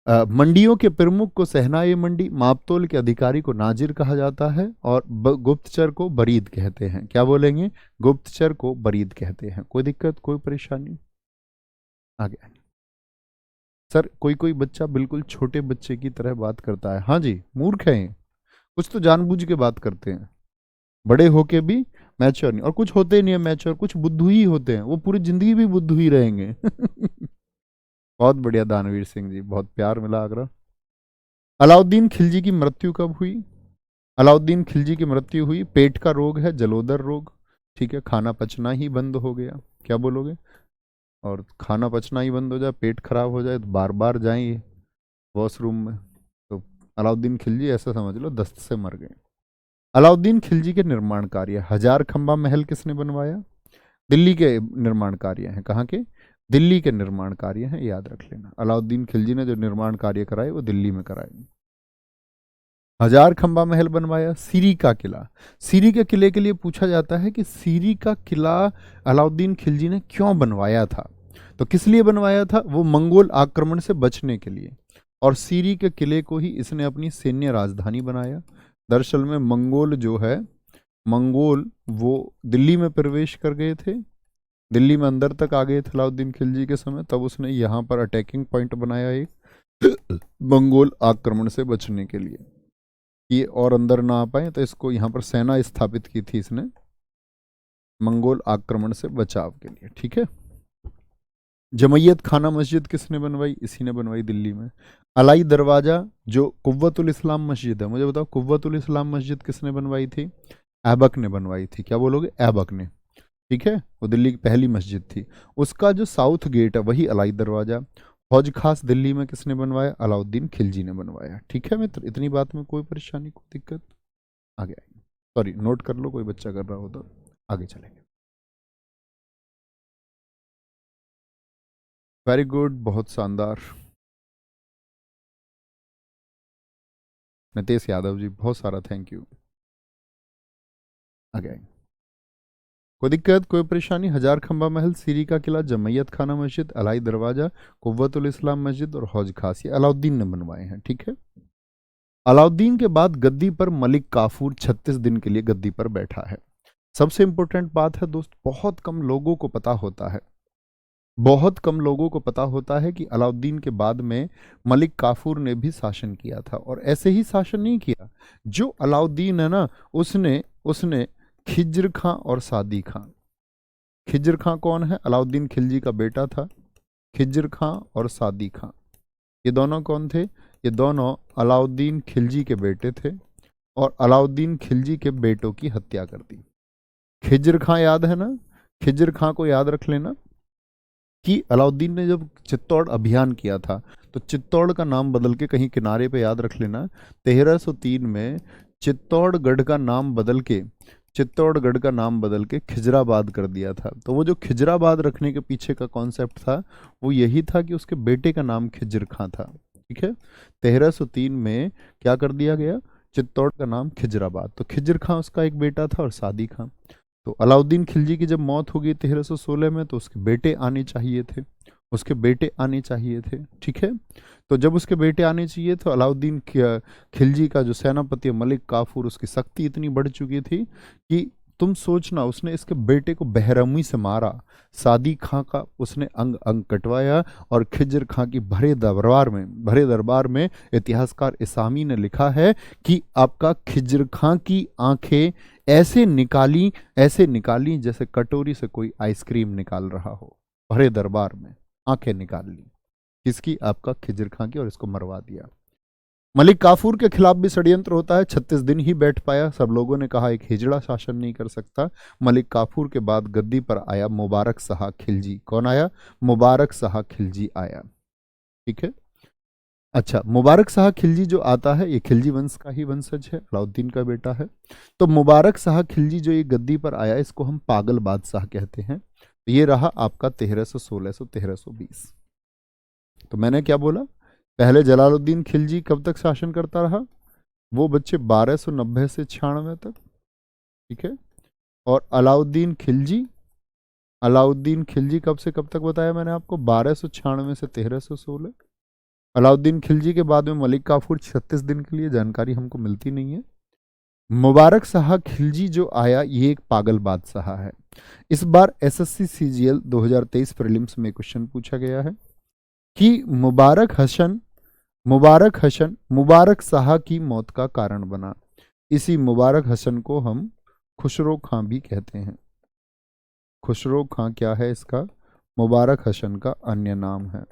मंडियों के प्रमुख को सहनाई मंडी, मापतोल के अधिकारी को नाजिर कहा जाता है, और गुप्तचर को बरीद कहते हैं। क्या बोलेंगे? गुप्तचर को बरीद कहते हैं। कोई दिक्कत, कोई परेशानी? आगे आगे। सर कोई कोई बच्चा बिल्कुल छोटे बच्चे की तरह बात करता है। हाँ जी, मूर्ख है ये। कुछ तो जानबूझ के बात करते हैं, बड़े होके भी मैच्योर नहीं, और कुछ होते नहीं है मैच्योर, कुछ बुद्धू ही होते हैं, वो पूरी जिंदगी भी बुद्धू ही रहेंगे। बहुत बढ़िया दानवीर सिंह जी, बहुत प्यार मिला आगरा। अलाउद्दीन खिलजी की मृत्यु कब हुई? अलाउद्दीन खिलजी की मृत्यु हुई, पेट का रोग है, जलोदर रोग, ठीक है, खाना पचना ही बंद हो गया। क्या बोलोगे? और खाना पचना ही बंद हो जाए, पेट खराब हो जाए, तो बार बार जाएं वॉशरूम में, तो अलाउद्दीन खिलजी ऐसा समझ लो दस्त से मर गए। अलाउद्दीन खिलजी के निर्माण कार्य, हजार खंबा महल किसने बनवाया? दिल्ली के निर्माण कार्य हैं। कहाँ के? दिल्ली के निर्माण कार्य हैं, याद रख लेना। अलाउद्दीन खिलजी ने जो निर्माण कार्य कराए वो दिल्ली में कराए। हजार खंबा महल बनवाया। सीरी का किला, सीरी के किले के लिए पूछा जाता है कि सीरी का किला अलाउद्दीन खिलजी ने क्यों बनवाया था? तो किस लिए बनवाया था? वो मंगोल आक्रमण से बचने के लिए। और सीरी के किले को ही इसने अपनी सैन्य राजधानी बनाया। दरअसल में मंगोल जो है, मंगोल वो दिल्ली में प्रवेश कर गए थे, दिल्ली में अंदर तक आ गए थे अलाउद्दीन खिलजी के समय, तब उसने यहाँ पर अटैकिंग पॉइंट बनाया एक, मंगोल आक्रमण से बचने के लिए, ये और अंदर ना आ पाए, तो इसको यहाँ पर सेना स्थापित की थी इसने मंगोल आक्रमण से बचाव के लिए, ठीक है। जमैयत खाना मस्जिद किसने बनवाई? इसी ने बनवाई दिल्ली में। अलाई दरवाजा जो कुव्वतुल इस्लाम मस्जिद है, मुझे बताओ कुव्वतुल इस्लाम मस्जिद किसने बनवाई थी? ऐबक ने बनवाई थी। क्या बोलोगे? ऐबक ने, ठीक है, वो दिल्ली की पहली मस्जिद थी। उसका जो साउथ गेट है वही अलाई दरवाजा। हौज खास दिल्ली में किसने बनवाया? अलाउद्दीन खिलजी ने बनवाया, ठीक है मित्र। इतनी बात में कोई परेशानी, कोई दिक्कत? आगे आएंगे, सॉरी नोट कर लो, कोई बच्चा कर रहा हो तो आगे चलेंगे। वेरी गुड, बहुत शानदार। नितेश यादव जी बहुत सारा थैंक यू। अगेन कोई दिक्कत कोई परेशानी? हजार खंबा महल, सीरी का किला, जमैयत खाना मस्जिद, अलाई दरवाजा, कुव्वतुल इस्लाम मस्जिद और हौज खास, ये अलाउद्दीन ने बनवाए हैं। ठीक है। अलाउद्दीन के बाद गद्दी पर मलिक काफूर 36 दिन के लिए गद्दी पर बैठा है। सबसे इंपॉर्टेंट बात है दोस्त, बहुत कम लोगों को पता होता है, बहुत कम लोगों को पता होता है कि अलाउद्दीन के बाद में मलिक काफूर ने भी शासन किया था। और ऐसे ही शासन नहीं किया, जो अलाउद्दीन है ना, उसने उसने खिज्र खां और सादी खां, खिज्र खां कौन है? अलाउद्दीन खिलजी का बेटा था। खिज्र खां और सादी खां, ये दोनों कौन थे? ये दोनों अलाउद्दीन खिलजी के बेटे थे और अलाउद्दीन खिलजी के बेटों की हत्या कर दी। खिज्र खां याद है ना? खिज्र खां को याद रख लेना कि अलाउद्दीन ने जब चित्तौड़ अभियान किया था, तो चित्तौड़ का नाम बदल के कहीं किनारे पे याद रख लेना, 1303 में चित्तौड़गढ़ का नाम बदल के, चित्तौड़गढ़ का नाम बदल के खिजराबाद कर दिया था। तो वो जो खिजराबाद रखने के पीछे का कॉन्सेप्ट था, वो यही था कि उसके बेटे का नाम खिज्र खां था। ठीक है। 1303 में क्या कर दिया गया? चित्तौड़ का नाम खिजराबाद। तो खिज्र खां उसका एक बेटा था और सादी खां। तो अलाउद्दीन खिलजी की जब मौत हो गई 1316 में, तो उसके बेटे आने चाहिए थे, उसके बेटे आने चाहिए थे। ठीक है। तो जब उसके बेटे आने चाहिए, तो अलाउद्दीन खिलजी का जो सेनापति मलिक काफूर, उसकी शक्ति इतनी बढ़ चुकी थी कि तुम सोचना, उसने इसके बेटे को बेरहमी से मारा, सादी खां का उसने अंग अंग कटवाया। और खिज्र खां की भरे दरबार में इतिहासकार इसामी ने लिखा है कि आपका खिज्र खां की आंखें ऐसे निकाली जैसे कटोरी से कोई आइसक्रीम निकाल रहा हो। भरे दरबार में आंखें निकाल ली किसकी? आपका खिज्र खां की, और इसको मरवा दिया। मलिक काफूर के खिलाफ भी षड्यंत्र होता है, 36 दिन ही बैठ पाया। सब लोगों ने कहा एक हिजड़ा शासन नहीं कर सकता। मलिक काफूर के बाद गद्दी पर आया मुबारक शाह खिलजी। कौन आया? मुबारक शाह खिलजी आया। ठीक है। अच्छा, मुबारक शाह खिलजी जो आता है, ये खिलजी वंश का ही वंशज है, अलाउद्दीन का बेटा है। तो मुबारक शाह खिलजी जो ये गद्दी पर आया, इसको हम पागल बादशाह कहते हैं। तो ये रहा आपका 1316 से 1320। तो मैंने क्या बोला? पहले जलालुद्दीन खिलजी कब तक शासन करता रहा? वो बच्चे 1290 से 96 तक। ठीक है। और अलाउद्दीन खिलजी कब से कब तक बताया मैंने आपको? 1296 से 1316। अलाउद्दीन खिलजी के बाद में मलिक काफूर 36 दिन के लिए, जानकारी हमको मिलती नहीं है। मुबारक शाह खिलजी जो आया, ये एक पागल बादशाह है। इस बार एसएससी सीजीएल 2023 प्रीलिम्स में क्वेश्चन पूछा गया है कि मुबारक शाह की मौत का कारण बना। इसी मुबारक हसन को हम खुसरो खां भी कहते हैं। खुसरो खां क्या है इसका? मुबारक हसन का अन्य नाम है,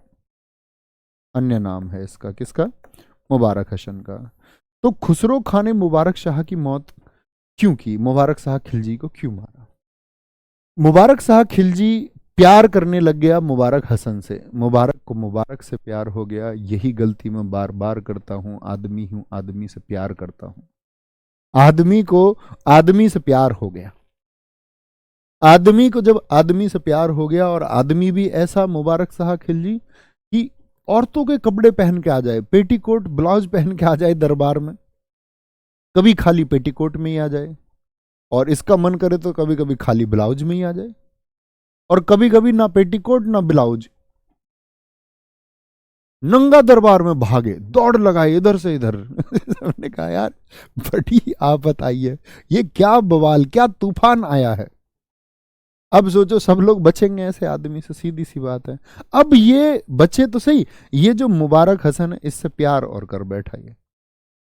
अन्य नाम है इसका। किसका? मुबारक हसन का। तो खुसरो खां ने मुबारक शाह की मौत क्यों की? मुबारक शाह खिलजी को क्यों मारा? मुबारक शाह खिलजी प्यार करने लग गया मुबारक हसन से। मुबारक को मुबारक से प्यार हो गया। यही गलती मैं बार बार करता हूं, आदमी हूं, आदमी से प्यार करता हूं। आदमी को आदमी से प्यार हो गया। आदमी को जब आदमी से प्यार हो गया, और आदमी भी ऐसा मुबारक शाह खिलजी कि औरतों के कपड़े पहन के आ जाए, पेटीकोट ब्लाउज पहन के आ जाए दरबार में, कभी खाली पेटीकोट में ही आ जाए, और इसका मन करे तो कभी कभी खाली ब्लाउज में ही आ जाए, और कभी कभी ना पेटीकोट ना ब्लाउज, नंगा दरबार में भागे, दौड़ लगाए इधर से इधर। हमने कहा यार बड़ी आफत आई है, ये क्या बवाल, क्या तूफान आया है। अब सोचो सब लोग बचेंगे ऐसे आदमी से, सीधी सी बात है। अब ये बचे तो सही, ये जो मुबारक हसन है, इससे प्यार और कर बैठा ये।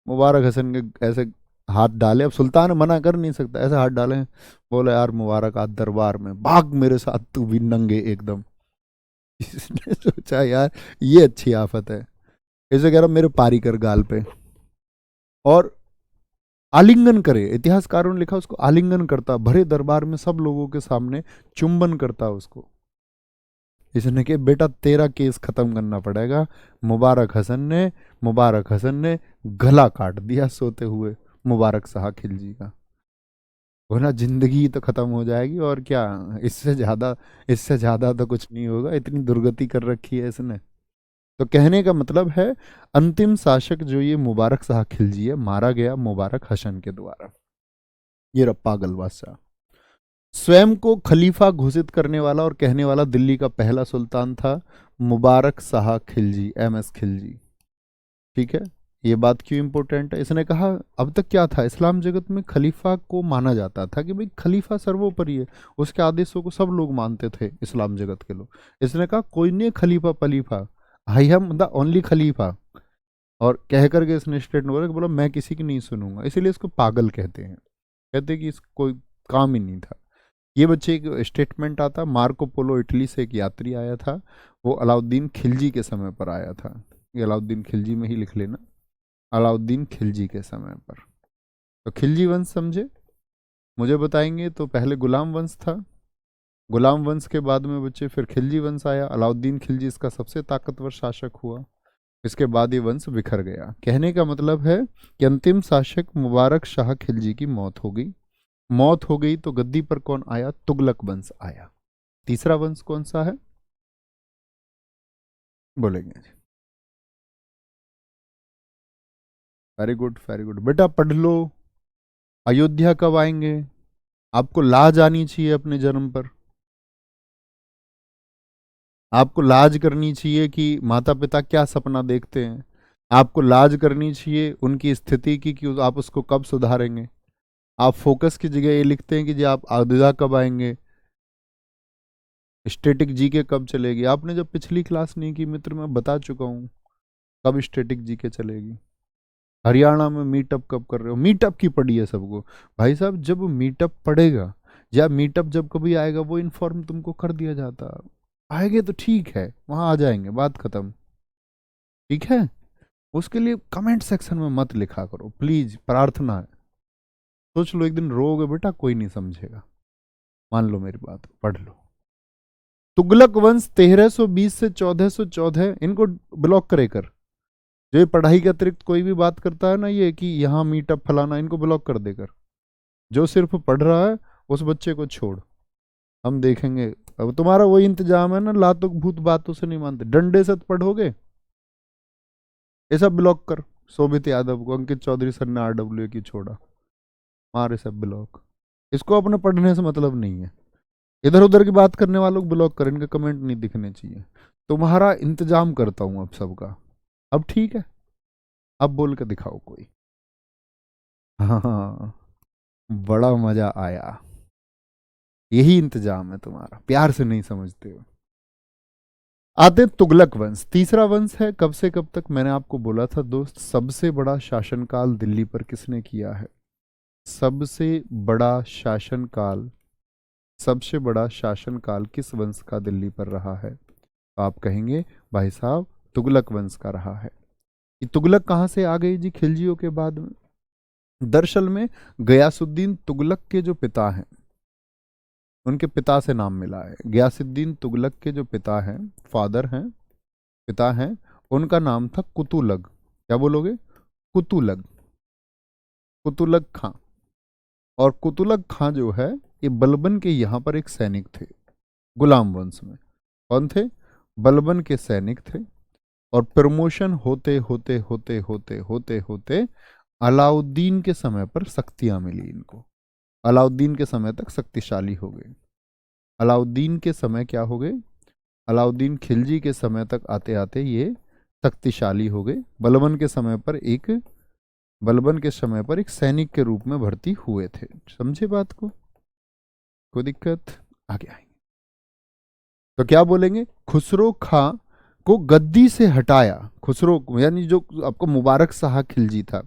मुबारक हसन के ऐसे हाथ डाले, अब सुल्तान मना कर नहीं सकता, ऐसे हाथ डाले, बोले यार मुबारक आज दरबार में भाग मेरे साथ, तू भी नंगे एकदम। इसने सोचा यार ये अच्छी आफत है, इसे कह रहा मेरे पारी कर गाल पे, और आलिंगन करे। इतिहासकारों ने लिखा उसको आलिंगन करता, भरे दरबार में सब लोगों के सामने चुंबन करता उसको। इसने कहा बेटा तेरा केस खत्म करना पड़ेगा। मुबारक हसन ने गला काट दिया सोते हुए मुबारक शाह खिलजी का। बोला जिंदगी तो खत्म हो जाएगी और क्या, इससे ज्यादा तो कुछ नहीं होगा, इतनी दुर्गति कर रखी है इसने। तो कहने का मतलब है अंतिम शासक जो ये मुबारक शाह खिलजी है, मारा गया मुबारक हसन के द्वारा। ये रहा पागल बादशाह। स्वयं को खलीफा घोषित करने वाला और कहने वाला दिल्ली का पहला सुल्तान था मुबारक शाह खिलजी, MS खिलजी। ठीक है, ये बात क्यों इंपॉर्टेंट है? इसने कहा अब तक क्या था, इस्लाम जगत में खलीफा को माना जाता था कि भाई खलीफा सर्वोपरि है, उसके आदेशों को सब लोग मानते थे इस्लाम जगत के लोग। इसने कहा कोई नहीं खलीफा पलीफा, आई एम द ओनली खलीफा। और कह करके इसने स्टेटमेंट बोला मैं किसी की नहीं सुनूंगा, इसीलिए इसको पागल कहते हैं, कहते हैं कि इसको कोई काम ही नहीं था। ये बच्चे एक स्टेटमेंट आता, मार्को पोलो इटली से एक यात्री आया था, वो अलाउद्दीन खिलजी के समय पर आया था। ये अलाउद्दीन खिलजी में ही लिख लेना, अलाउद्दीन खिलजी के समय पर। तो खिलजी वंश समझे, मुझे बताएंगे तो पहले गुलाम वंश था, गुलाम वंश के बाद में बच्चे फिर खिलजी वंश आया, अलाउद्दीन खिलजी इसका सबसे ताकतवर शासक हुआ, इसके बाद ये वंश बिखर गया। कहने का मतलब है कि अंतिम शासक मुबारक शाह खिलजी की मौत हो गई। मौत हो गई तो गद्दी पर कौन आया? तुगलक वंश आया। तीसरा वंश कौन सा है बोलेंगे? वेरी गुड वेरी गुड, बेटा पढ़ लो। अयोध्या कब आएंगे? आपको लाज आनी चाहिए अपने जन्म पर, आपको लाज करनी चाहिए कि माता पिता क्या सपना देखते हैं, आपको लाज करनी चाहिए उनकी स्थिति की कि आप उसको कब सुधारेंगे। आप फोकस की जगह ये लिखते हैं कि जी आप अयोध्या कब आएंगे, स्टैटिक जीके कब चलेगी। आपने जब पिछली क्लास नहीं की मित्र, मैं बता चुका हूं कब स्टैटिक जीके चलेगी। हरियाणा में मीटअप कब कर रहे हो? मीटअप की पड़ी है सबको। भाई साहब जब मीटअप पड़ेगा या मीटअप जब कभी आएगा वो इन्फॉर्म तुमको कर दिया जाता, आएंगे तो ठीक है, वहां आ जाएंगे, बात खत्म। ठीक है, उसके लिए कमेंट सेक्शन में मत लिखा करो प्लीज, प्रार्थना है। सोच लो एक दिन रोओगे बेटा, कोई नहीं समझेगा, मान लो मेरी बात, पढ़ लो। तुगलक वंश 1320 से 1414, इनको ब्लॉक करे कर। जो ये पढ़ाई के अतिरिक्त कोई भी बात करता है ना, ये कि यहाँ मीटअप फलाना, इनको ब्लॉक कर देकर। जो सिर्फ पढ़ रहा है उस बच्चे को छोड़, हम देखेंगे। अब तुम्हारा वही इंतजाम है ना, लातों भूत बातों से नहीं मानते, डंडे से तो पढ़ोगे। ये सब ब्लॉक कर, शोभित यादव को, अंकित चौधरी सर ने RW की छोड़ा, मारे सब ब्लॉक। इसको अपने पढ़ने से मतलब नहीं है, इधर उधर की बात करने वालों को ब्लॉक कर, इनके कमेंट नहीं दिखने चाहिए। तुम्हारा इंतजाम करता हूं अब सबका। अब ठीक है, अब बोल के दिखाओ कोई। हाँ, बड़ा मजा आया, यही इंतजाम है तुम्हारा, प्यार से नहीं समझते हो। आते तुगलक वंश, तीसरा वंश है। कब से कब तक? मैंने आपको बोला था दोस्त, सबसे बड़ा शासनकाल दिल्ली पर किसने किया है? सबसे बड़ा शासनकाल, सबसे बड़ा शासनकाल किस वंश का दिल्ली पर रहा है? तो आप कहेंगे भाई साहब तुगलक वंश का रहा है। ये तुगलक कहां से आ गई जी खिलजियों के बाद में? दरअसल में गयासुद्दीन तुगलक के जो पिता हैं, उनके पिता से नाम मिला है। गयासुद्दीन तुगलक के जो पिता हैं, फादर हैं, पिता हैं, उनका नाम था कुतुलग। क्या बोलोगे? कुतुलग, कुतुलग खां। और कुतुलग खां जो है ये बलबन के यहाँ पर एक सैनिक थे, गुलाम वंश में। कौन थे? बलबन के सैनिक थे। और प्रमोशन होते होते होते होते होते होते अलाउद्दीन के समय पर शक्तियां मिली इनको, अलाउद्दीन के समय तक शक्तिशाली हो गए। अलाउद्दीन के समय क्या हो गए? अलाउद्दीन खिलजी के समय तक आते आते ये शक्तिशाली हो गए। बलबन के समय पर एक सैनिक के रूप में भर्ती हुए थे। समझे बात को? कोई दिक्कत? आगे आएंगे तो क्या बोलेंगे? खुसरो खां को गद्दी से हटाया। खुसरो यानी जो आपको मुबारक शाह खिलजी था,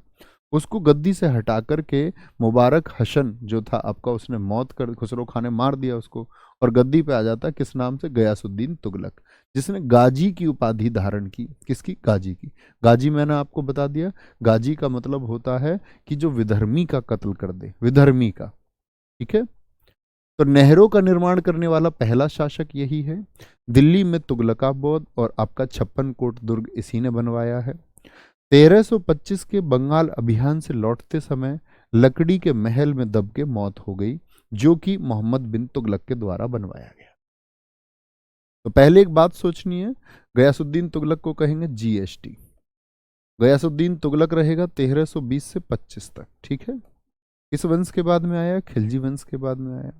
उसको गद्दी से हटा करके मुबारक हसन जो था आपका, उसने मौत कर, खुसरो खां ने मार दिया उसको, और गद्दी पे आ जाता किस नाम से? गयासुद्दीन तुगलक, जिसने गाजी की उपाधि धारण की। किसकी? गाजी की। गाजी मैंने आपको बता दिया, गाजी का मतलब होता है कि जो विधर्मी का कत्ल कर दे, विधर्मी का। ठीक है, तो नहरों का निर्माण करने वाला पहला शासक यही है। दिल्ली में तुगलकाबाद और आपका 56 कोट दुर्ग इसी ने बनवाया है। 1325 के बंगाल अभियान से लौटते समय लकड़ी के महल में दब के मौत हो गई, जो कि मोहम्मद बिन तुगलक के द्वारा बनवाया गया। तो पहले एक बात सोचनी है, गयासुद्दीन तुगलक को कहेंगे जीएसटी। गयासुद्दीन तुगलक रहेगा 1320 से 25 तक, ठीक है। किस वंश के बाद में आया? खिलजी वंश के बाद में आया।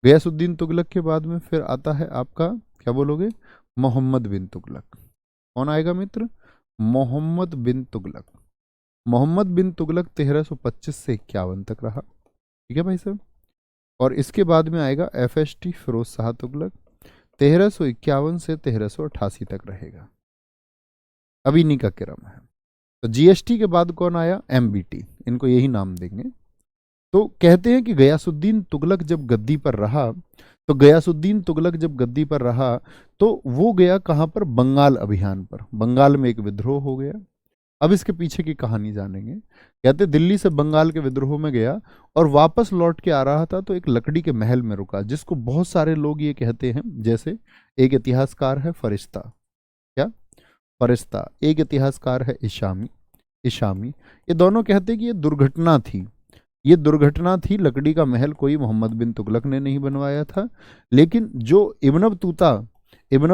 गयासुद्दीन तुगलक के बाद में फिर आता है आपका, क्या बोलोगे, मोहम्मद बिन तुगलक। कौन आएगा मित्र? मोहम्मद बिन तुगलक। मोहम्मद बिन तुगलक 1325 से 51 तक रहा, ठीक है भाई साहब। और इसके बाद में आएगा FST फिरोज शाह तुगलक, 1351 से 1388 तक रहेगा। अभी इन्हीं का क्रम है। तो GST के बाद कौन आया? MBT, इनको यही नाम देंगे। तो कहते हैं कि गयासुद्दीन तुगलक जब गद्दी पर रहा, तो गयासुद्दीन तुगलक जब गद्दी पर रहा तो वो गया कहां पर? बंगाल अभियान पर। बंगाल में एक विद्रोह हो गया। अब इसके पीछे की कहानी जानेंगे। कहते दिल्ली से बंगाल के विद्रोह में गया और वापस लौट के आ रहा था तो एक लकड़ी के महल में रुका, जिसको बहुत सारे लोग ये कहते हैं, जैसे एक इतिहासकार है फरिश्ता, क्या फरिश्ता, एक इतिहासकार है इशामी, ये दोनों कहते कि ये दुर्घटना थी, ये दुर्घटना थी। लकड़ी का महल कोई मोहम्मद बिन तुगलक ने नहीं बनवाया था, लेकिन जो इब्न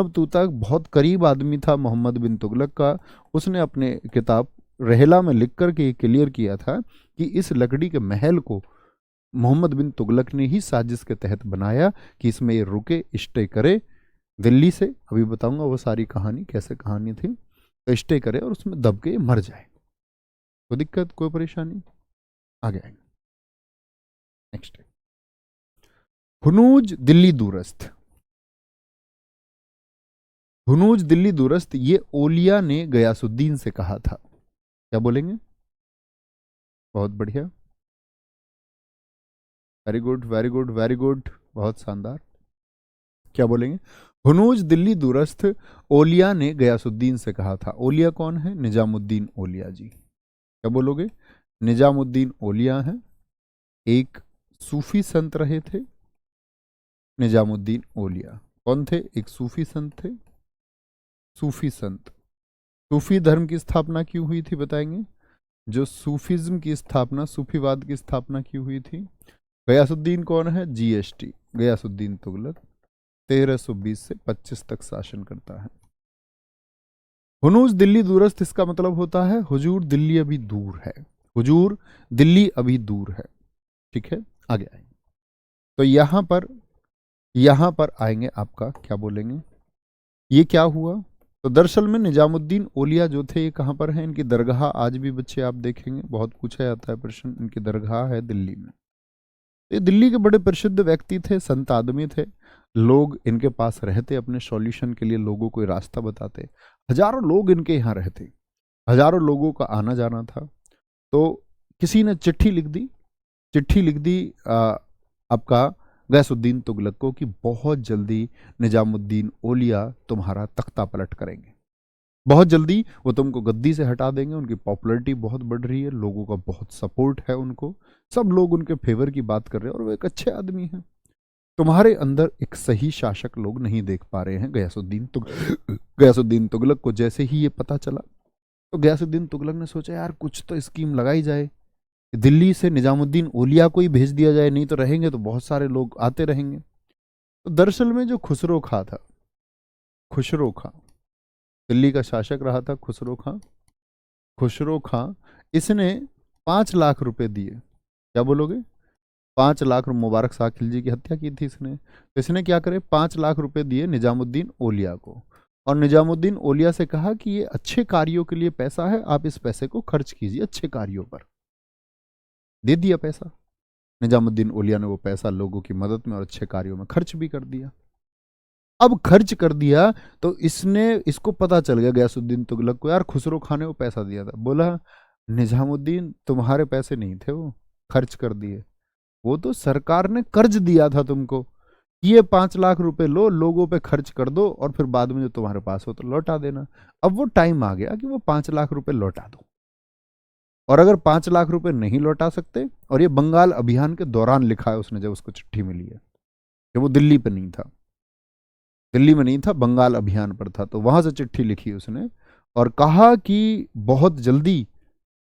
बतूता बहुत करीब आदमी था मोहम्मद बिन तुगलक का, उसने अपने किताब रहला में लिख कर के क्लियर किया था कि इस लकड़ी के महल को मोहम्मद बिन तुगलक ने ही साजिश के तहत बनाया कि इसमें ये रुके, स्टे करे दिल्ली से। अभी बताऊंगा वो सारी कहानी कैसे कहानी थी। तो स्टे करे और उसमें दब के मर जाए। कोई दिक्कत, कोई परेशानी? आगे आएंगे। नेक्स्ट, हुनूज दिल्ली दूरस्थ। हुनूज दिल्ली दूरस्थ ये ओलिया ने गयासुद्दीन से कहा था। क्या बोलेंगे? बहुत बढ़िया, very good very good very good, बहुत शानदार। क्या बोलेंगे? हुनूज दिल्ली दूरस्थ ओलिया ने गयासुद्दीन से कहा था। ओलिया कौन है? निजामुद्दीन ओलिया जी। क्या बोलोगे? निजामुद्दीन ओलिया है, एक सूफी संत रहे थे। निजामुद्दीन ओलिया कौन थे? एक सूफी संत थे। सूफी संत, सूफी धर्म की स्थापना क्यों हुई थी बताएंगे? जो सूफिज्म की स्थापना, सूफीवाद की स्थापना की हुई थी। गयासुद्दीन कौन है? GST, गयासुद्दीन तुगलक 1320 से 25 तक शासन करता है। हुनूज दिल्ली दूरस्थ, इसका मतलब होता है हुजूर दिल्ली अभी दूर है, हुजूर दिल्ली अभी दूर है, ठीक है। आगे आएंगे तो यहां पर आएंगे आपका, क्या बोलेंगे, ये क्या हुआ? तो दरअसल में निजामुद्दीन ओलिया जो थे ये कहां पर हैं? इनकी दरगाह आज भी बच्चे आप देखेंगे, बहुत पूछा जाता है प्रश्न, इनकी दरगाह है दिल्ली में। ये दिल्ली के बड़े प्रसिद्ध व्यक्ति थे, संत आदमी थे। लोग इनके पास रहते, अपने सॉल्यूशन के लिए लोगों को रास्ता बताते। हजारों लोग इनके यहाँ रहते, हजारों लोगों का आना जाना था। तो किसी ने चिट्ठी लिख दी आपका गयासुद्दीन तुगलक को कि बहुत जल्दी निजामुद्दीन ओलिया तुम्हारा तख्ता पलट करेंगे, बहुत जल्दी वो तुमको गद्दी से हटा देंगे। उनकी पॉपुलैरिटी बहुत बढ़ रही है, लोगों का बहुत सपोर्ट है उनको, सब लोग उनके फेवर की बात कर रहे हैं और वो एक अच्छे आदमी हैं। तुम्हारे अंदर एक सही शासक लोग नहीं देख पा रहे हैं। गयासुद्दीन तुगलक को जैसे ही ये पता चला तो गयासुद्दीन तुगलक ने सोचा यार कुछ तो स्कीम लगाई जाए, दिल्ली से निजामुद्दीन ओलिया को ही भेज दिया जाए, नहीं तो रहेंगे तो बहुत सारे लोग आते रहेंगे। तो दरअसल में जो खुसरो खां था, खुसरो खां दिल्ली का शासक रहा था, खुसरो खां इसने 5 लाख रुपए दिए। क्या बोलोगे? 5 लाख, मुबारक शाह खिलजी की हत्या की थी इसने, तो इसने क्या करे, 5 लाख रुपए दिए निजामुद्दीन ओलिया को, और निजामुद्दीन ओलिया से कहा कि ये अच्छे कार्यों के लिए पैसा है, आप इस पैसे को खर्च कीजिए अच्छे कार्यों पर। दे दिया पैसा, निजामुद्दीन ओलिया ने वो पैसा लोगों की मदद में और अच्छे कार्यों में खर्च भी कर दिया। अब खर्च कर दिया तो इसको पता चल गया गयासुद्दीन तुगलक को, यार खुसरो खां ने वो पैसा दिया था। बोला निजामुद्दीन तुम्हारे पैसे नहीं थे, वो खर्च कर दिए, वो तो सरकार ने कर्ज दिया था तुमको, ये 5 लाख रुपए लो, लोगों पे खर्च कर दो और फिर बाद में जो तुम्हारे पास हो तो लौटा देना। अब वो टाइम आ गया कि वो 5 लाख रुपए लौटा दो, और अगर 5 लाख रुपए नहीं लौटा सकते, और ये बंगाल अभियान के दौरान लिखा है उसने, जब उसको चिट्ठी मिली है, जब वो दिल्ली पे नहीं था, दिल्ली में नहीं था, बंगाल अभियान पर था, तो वहां से चिट्ठी लिखी उसने और कहा कि बहुत जल्दी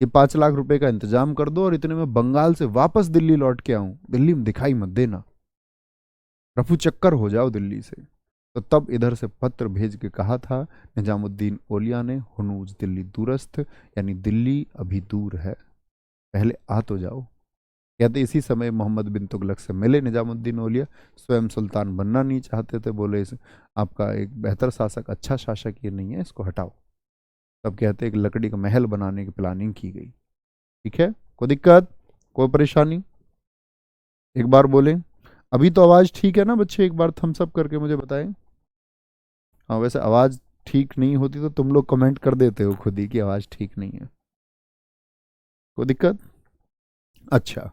ये 5 लाख रुपए का इंतजाम कर दो और इतने में बंगाल से वापस दिल्ली लौट के आऊं, दिल्ली में दिखाई मत देना, रफू चक्कर हो जाओ दिल्ली से। तो तब इधर से पत्र भेज के कहा था निजामुद्दीन औलिया ने, हुनूज दिल्ली दूरस्थ, यानी दिल्ली अभी दूर है, पहले आ तो जाओ। कहते इसी समय मोहम्मद बिन तुगलक से मिले निजामुद्दीन औलिया, स्वयं सुल्तान बनना नहीं चाहते थे, बोले इस आपका एक बेहतर शासक, अच्छा शासक ये नहीं है, इसको हटाओ। तब कहते एक लकड़ी का महल बनाने की प्लानिंग की गई। ठीक है, कोई दिक्कत, कोई परेशानी? एक बार बोले। अभी तो आवाज ठीक है ना बच्चे? एक बार थम्स अप करके मुझे बताएं। हाँ, वैसे आवाज ठीक नहीं होती तो तुम लोग कमेंट कर देते हो खुद ही कि आवाज ठीक नहीं है। कोई दिक्कत? अच्छा,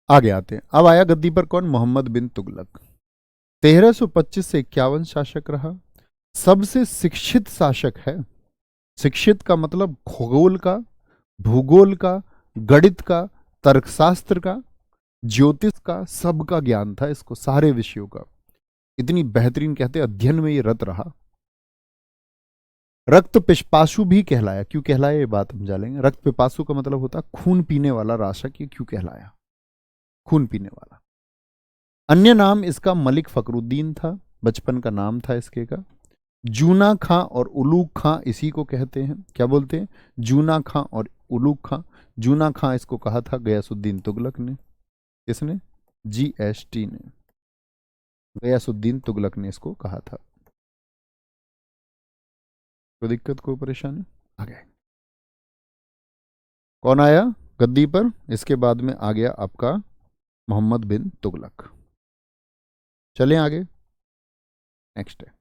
आगे आते हैं। अब आया गद्दी पर कौन? मोहम्मद बिन तुगलक। 1325 से 51 शासक रहा, सबसे शिक्षित शासक है। शिक्षित का मतलब खगोल का, भूगोल का, गणित का, तर्कशास्त्र का, ज्योतिष का, सबका ज्ञान था इसको, सारे विषयों का। इतनी बेहतरीन कहते अध्ययन में ये रत रहा। रक्त पिपासु भी कहलाया। क्यों कहलाया ये बात हम जानेंगे। रक्त पिपासु का मतलब होता खून पीने वाला शासक। ये क्यों कहलाया? खून पीने वाला। अन्य नाम इसका मलिक फकरुद्दीन था, बचपन का नाम था इसके का। जूना खां और उलूक खां इसी को कहते हैं। क्या बोलते हैं? जूना खां और उलूक खां। जूना खां इसको कहा था गयासुद्दीन तुगलक ने। किसने? GST ने, गयासुद्दीन तुगलक ने इसको कहा था। कोई दिक्कत, कोई परेशानी? आ गए। कौन आया गद्दी पर? इसके बाद में आ गया आपका मोहम्मद बिन तुगलक। चलें आगे। नेक्स्ट है,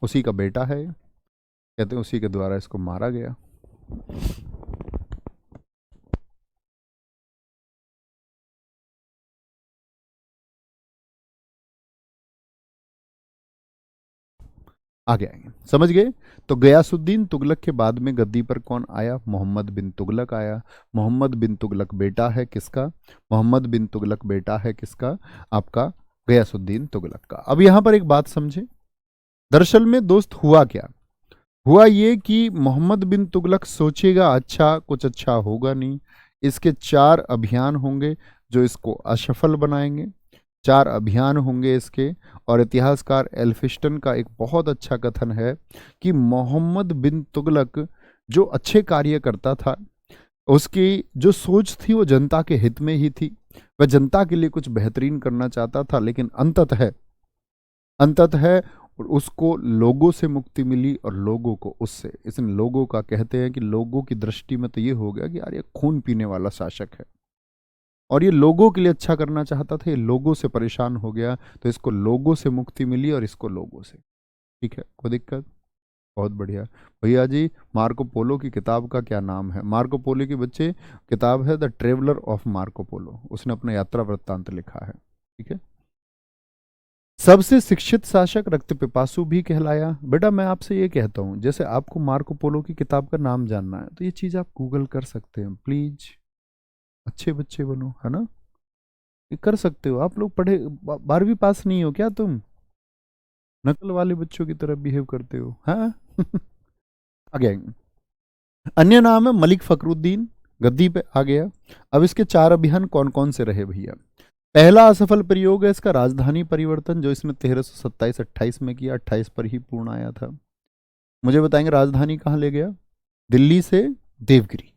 उसी का बेटा है, कहते हैं उसी के द्वारा इसको मारा गया। आगे आएंगे, समझ गए? तो गयासुद्दीन तुगलक के बाद में गद्दी पर कौन आया? मोहम्मद बिन तुगलक आया। मोहम्मद बिन तुगलक बेटा है किसका? मोहम्मद बिन तुगलक बेटा है किसका? आपका गयासुद्दीन तुगलक का। अब यहां पर एक बात समझे। दरअसल में दोस्त हुआ क्या? हुआ ये कि मोहम्मद बिन तुगलक सोचेगा अच्छा, कुछ अच्छा होगा नहीं, इसके 4 अभियान होंगे जो इसको असफल बनाएंगे। 4 अभियान होंगे इसके। और इतिहासकार एल्फिस्टन का एक बहुत अच्छा कथन है कि मोहम्मद बिन तुगलक जो अच्छे कार्य करता था, उसकी जो सोच थी वो जनता के हित में ही थी। वह जनता के लिए कुछ बेहतरीन करना चाहता था, लेकिन अंततः उसको लोगों से मुक्ति मिली और लोगों को उससे। इसने लोगों का कहते हैं कि लोगों की दृष्टि में तो ये हो गया कि यार ये खून पीने वाला शासक है, और ये लोगों के लिए अच्छा करना चाहता था, ये लोगों से परेशान हो गया, तो इसको लोगों से मुक्ति मिली और इसको लोगों से। ठीक है, कोई दिक्कत? बहुत बढ़िया। भैया जी, मार्को पोलो की किताब का क्या नाम है? मार्को पोलो की बच्चे किताब है the traveller of Marco Polo, उसने अपना यात्रा वृत्तांत लिखा है। ठीक है। सबसे शिक्षित शासक रक्त पिपासु भी कहलाया। बेटा मैं आपसे ये कहता हूं, जैसे आपको मार्को पोलो की किताब का नाम जानना है तो ये चीज आप गूगल कर सकते हैं, प्लीज अच्छे बच्चे बनो, है ना? ये कर सकते हो। आप लोग पढ़े 12वीं पास नहीं हो क्या तुम? नकल वाले बच्चों की तरह बिहेव करते हो, हाँ? आगे आएंगे। अन्य नाम है मलिक फकरुद्दीन, गद्दी पे आ गया। अब इसके 4 अभियान कौन कौन से रहे भैया? पहला असफल प्रयोग है इसका राजधानी परिवर्तन, जो इसने 1327-28 में किया, 28 पर ही पूर्ण आया था। मुझे बताएंगे राजधानी कहाँ ले गया? दिल्ली से देवगिरी।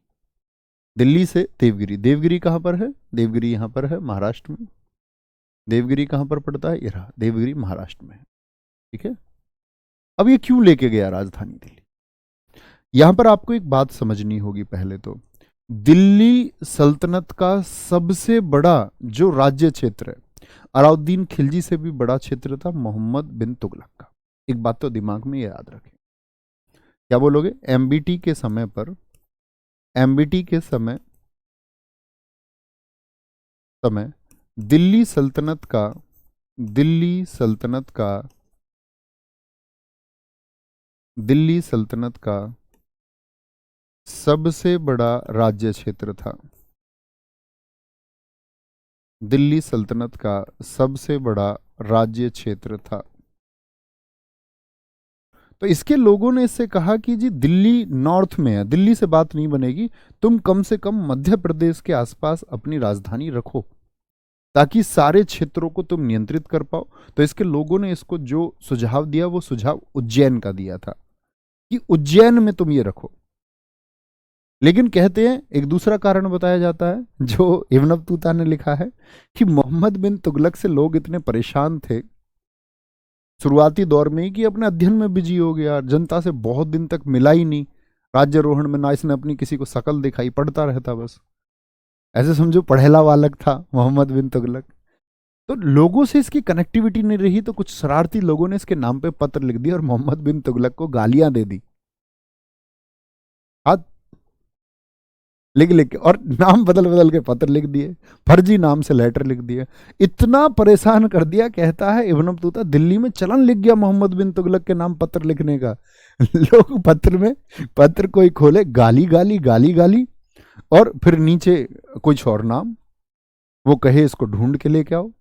दिल्ली से देवगिरी। देवगिरी कहाँ पर है? देवगिरी यहाँ पर है महाराष्ट्र में। देवगिरी कहाँ पर पड़ता है? ये रहा, देवगिरी महाराष्ट्र में है। ठीक है। अब ये क्यों लेके गया राजधानी दिल्ली? यहां पर आपको एक बात समझनी होगी। पहले तो दिल्ली सल्तनत का सबसे बड़ा जो राज्य क्षेत्र है, अलाउद्दीन खिलजी से भी बड़ा क्षेत्र था मोहम्मद बिन तुगलक का। एक बात तो दिमाग में याद रखें। क्या बोलोगे? एमबीटी के समय पर, एमबीटी के समय समय दिल्ली सल्तनत का, दिल्ली सल्तनत का, दिल्ली सल्तनत का सबसे बड़ा राज्य क्षेत्र था। दिल्ली सल्तनत का सबसे बड़ा राज्य क्षेत्र था। तो इसके लोगों ने इससे कहा कि जी दिल्ली नॉर्थ में है, दिल्ली से बात नहीं बनेगी, तुम कम से कम मध्य प्रदेश के आसपास अपनी राजधानी रखो। ताकि सारे क्षेत्रों को तुम नियंत्रित कर पाओ। तो इसके लोगों ने इसको जो सुझाव दिया वो सुझाव उज्जैन का दिया था कि उज्जैन में तुम ये रखो। लेकिन कहते हैं एक दूसरा कारण बताया जाता है जो इब्न बतूता ने लिखा है कि मोहम्मद बिन तुगलक से लोग इतने परेशान थे शुरुआती दौर में ही कि अपने अध्ययन में बिजी हो गया, जनता से बहुत दिन तक मिला ही नहीं, राज्यरोहण में ना इसने अपनी किसी को शकल दिखाई, पढ़ता रहता बस, ऐसे समझो पढ़ेला बालक था मोहम्मद बिन तुगलक। तो लोगों से इसकी कनेक्टिविटी नहीं रही, तो कुछ शरारती लोगों ने इसके नाम पे पत्र लिख दिया और मोहम्मद बिन तुगलक को गालियां दे दी, हाँ, लिख लिख के, और नाम बदल बदल के पत्र लिख दिए, फर्जी नाम से लेटर लिख दिए, इतना परेशान कर दिया। कहता है इब्न बतूता दिल्ली में चलन लिख गया मोहम्मद बिन तुगलक के नाम पत्र लिखने का। लोग पत्र कोई खोले गाली गाली गाली गाली, और फिर नीचे कुछ और नाम, वो कहे इसको ढूंढ के लेके आओ,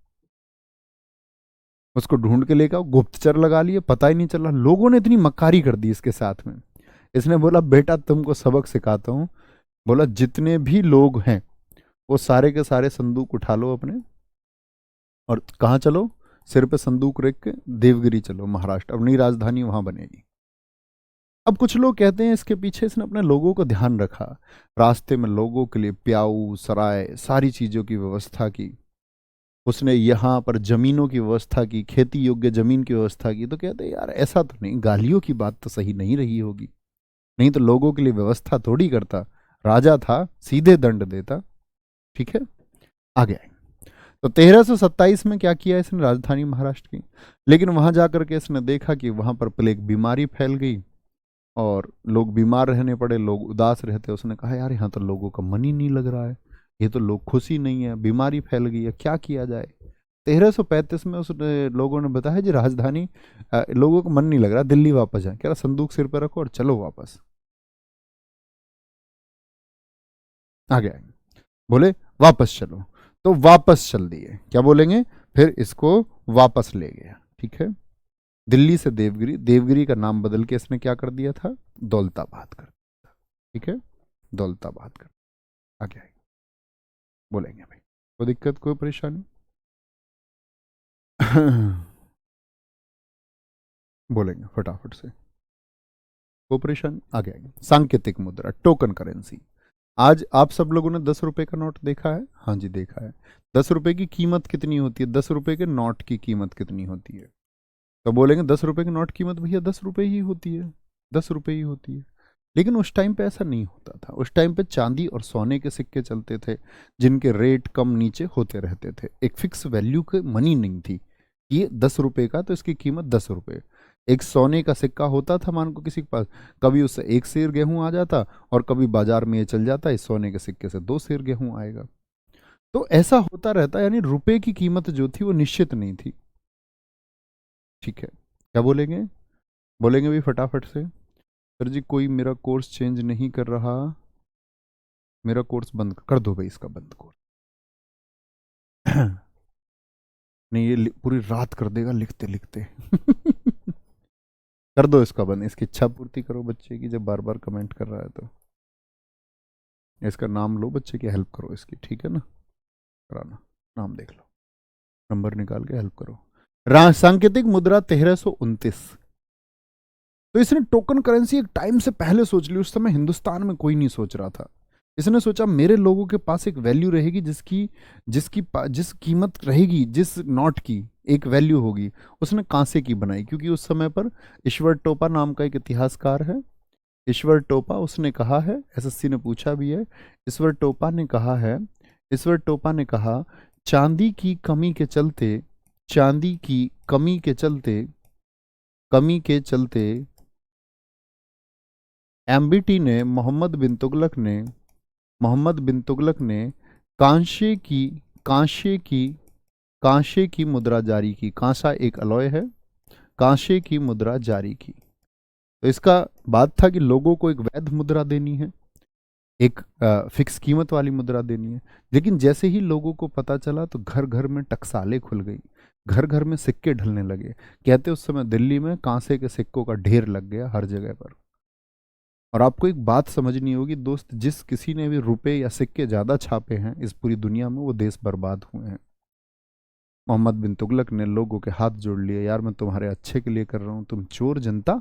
उसको ढूंढ के लेके आओ, गुप्तचर लगा लिए, पता ही नहीं चला। लोगों ने इतनी मक्कारी कर दी इसके साथ में। इसने बोला बेटा तुमको सबक सिखाता हूं, बोला जितने भी लोग हैं वो सारे के सारे संदूक उठा लो अपने, और कहाँ चलो, सिर पे संदूक रख के देवगिरी चलो, महाराष्ट्र, अपनी राजधानी वहां बनेगी। अब कुछ लोग कहते हैं इसके पीछे इसने अपने लोगों का ध्यान रखा, रास्ते में लोगों के लिए प्याऊ सराय सारी चीजों की व्यवस्था की, उसने यहाँ पर जमीनों की व्यवस्था की, खेती योग्य जमीन की व्यवस्था की। तो कहते हैं यार ऐसा तो नहीं, गालियों की बात तो सही नहीं रही होगी, नहीं तो लोगों के लिए व्यवस्था थोड़ी करता, राजा था सीधे दंड देता। ठीक है, आगे आए। तो 1327 में क्या किया इसने, राजधानी महाराष्ट्र की, लेकिन वहां जाकर के इसने देखा कि वहां पर प्लेग बीमारी फैल गई और लोग बीमार रहने पड़े, लोग उदास रहते। उसने कहा यार यहाँ तो लोगों का मन ही नहीं लग रहा है, ये तो लोग खुशी नहीं है, बीमारी फैल गई है, क्या किया जाए। 1335 में उस लोगों ने बताया जी राजधानी लोगों का मन नहीं लग रहा, दिल्ली वापस जाए। कह रहा संदूक सिर पर रखो और चलो वापस। आगे आएंगे, बोले वापस चलो, तो वापस चल दिए, क्या बोलेंगे, फिर इसको वापस ले गया। ठीक है, दिल्ली से देवगिरी, देवगिरी का नाम बदल के इसने क्या कर दिया था, दौलताबाद कर दिया था। ठीक है, दौलताबाद कर, आगे आएंगे, बोलेंगे भाई कोई दिक्कत कोई परेशानी। बोलेंगे फटाफट से, कोई परेशानी, आगे आएंगे। सांकेतिक मुद्रा, टोकन करेंसी। आज आप सब लोगों ने 10 रुपए का नोट देखा है, हाँ जी देखा है। 10 रुपए की कीमत कितनी होती है, 10 रुपए के नोट की कीमत कितनी होती है, तो बोलेंगे 10 रुपए की नोट कीमत भैया 10 रुपए ही होती है, 10 रुपए ही होती है। लेकिन उस टाइम पे ऐसा नहीं होता था, उस टाइम पे चांदी और सोने के सिक्के चलते थे जिनके रेट कम नीचे होते रहते थे, एक फिक्स वैल्यू के मनी नहीं थी। ये 10 रुपए का तो इसकी कीमत 10 रुपए। एक सोने का सिक्का होता था मान को किसी के पास, कभी उससे 1 सेर गेहूं आ जाता और कभी बाजार में ये चल जाता इस सोने के सिक्के से 2 सेर गेहूं आएगा। तो ऐसा होता रहता, यानी रुपए की कीमत जो थी वो निश्चित नहीं थी। ठीक है, क्या बोलेंगे, बोलेंगे भी फटाफट से, सर जी कोई मेरा कोर्स चेंज नहीं कर रहा, मेरा कोर्स बंद कर दो भाई, इसका बंद कोर्स। नहीं ये पूरी रात कर देगा लिखते लिखते। कर दो इसका बंद, इसकी इच्छा पूर्ति करो बच्चे की, जब बार बार कमेंट कर रहा है तो इसका नाम लो, बच्चे की हेल्प करो इसकी, ठीक है ना, कराना, नाम देख लो, नंबर निकाल के हेल्प करो। सांकेतिक मुद्रा 1329। तो इसने टोकन करेंसी एक टाइम से पहले सोच ली, उस समय हिंदुस्तान में कोई नहीं सोच रहा था। इसने सोचा मेरे लोगों के पास एक वैल्यू रहेगी जिसकी जिस कीमत रहेगी, जिस नोट की एक वैल्यू होगी। उसने कांसे की बनाई, क्योंकि उस समय पर ईश्वर टोपा नाम का एक इतिहासकार है, ईश्वर टोपा, उसने कहा है, एसएससी ने पूछा भी है, ईश्वर टोपा ने कहा है, ईश्वर टोपा ने कहा चांदी की कमी के चलते, चांदी की कमी के चलते एमबीटी ने मोहम्मद बिन तुगलक ने कांसे की कांसे की कांसे की मुद्रा जारी की। कांसा एक अलॉय है, कांसे की मुद्रा जारी की। तो इसका बात था कि लोगों को एक वैध मुद्रा देनी है, एक फिक्स कीमत वाली मुद्रा देनी है। लेकिन जैसे ही लोगों को पता चला तो घर घर में टकसालें खुल गई, घर घर में सिक्के ढलने लगे। कहते उस समय दिल्ली में कांसे के सिक्कों का ढेर लग गया हर जगह पर। और आपको एक बात समझनी होगी दोस्त, जिस किसी ने भी रुपए या सिक्के ज्यादा छापे हैं इस पूरी दुनिया में, वो देश बर्बाद हुए हैं। मोहम्मद बिन तुगलक ने लोगों के हाथ जोड़ लिए, यार मैं तुम्हारे अच्छे के लिए कर रहा हूँ, तुम चोर जनता,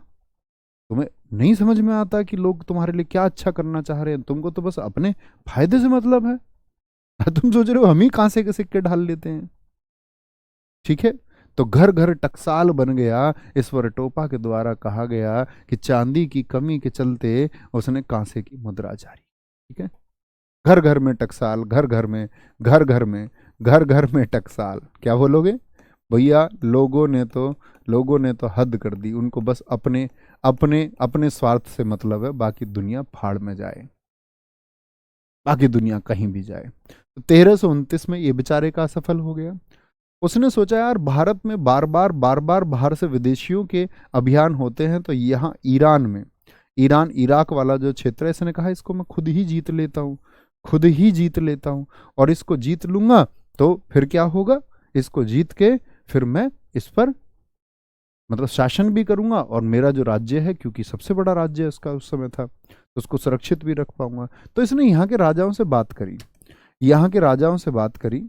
तुम्हें नहीं समझ में आता कि लोग तुम्हारे लिए क्या अच्छा करना चाह रहे हैं, तुमको तो बस अपने फायदे से मतलब है। तुम सोच रहे हो हम ही कांसे के सिक्के ढाल लेते हैं। ठीक है, तो घर घर टकसाल बन गया। ईश्वर टोपा के द्वारा कहा गया कि चांदी की कमी के चलते उसने कांसे की मुद्रा जारी। ठीक है, घर घर में टकसाल, घर घर में, घर घर में, घर घर में टकसाल। क्या बोलोगे भैया? लोगों ने तो हद कर दी, उनको बस अपने अपने अपने स्वार्थ से मतलब है, बाकी दुनिया फाड़ में जाए, बाकी दुनिया कहीं भी जाए। तो 1329 में ये बेचारे का सफल हो गया। उसने सोचा यार भारत में बार बार बाहर से विदेशियों के अभियान होते हैं, तो यहाँ ईरान में, ईरान इराक वाला जो क्षेत्र है, इसने कहा इसको मैं खुद ही जीत लेता हूँ, खुद ही जीत लेता हूँ। और इसको जीत लूंगा तो फिर क्या होगा, इसको जीत के फिर मैं इस पर मतलब शासन भी करूंगा, और मेरा जो राज्य है, क्योंकि सबसे बड़ा राज्य उसका उस समय था, तो उसको सुरक्षित भी रख पाऊंगा। तो इसने यहाँ के राजाओं से बात करी, यहाँ के राजाओं से बात करी,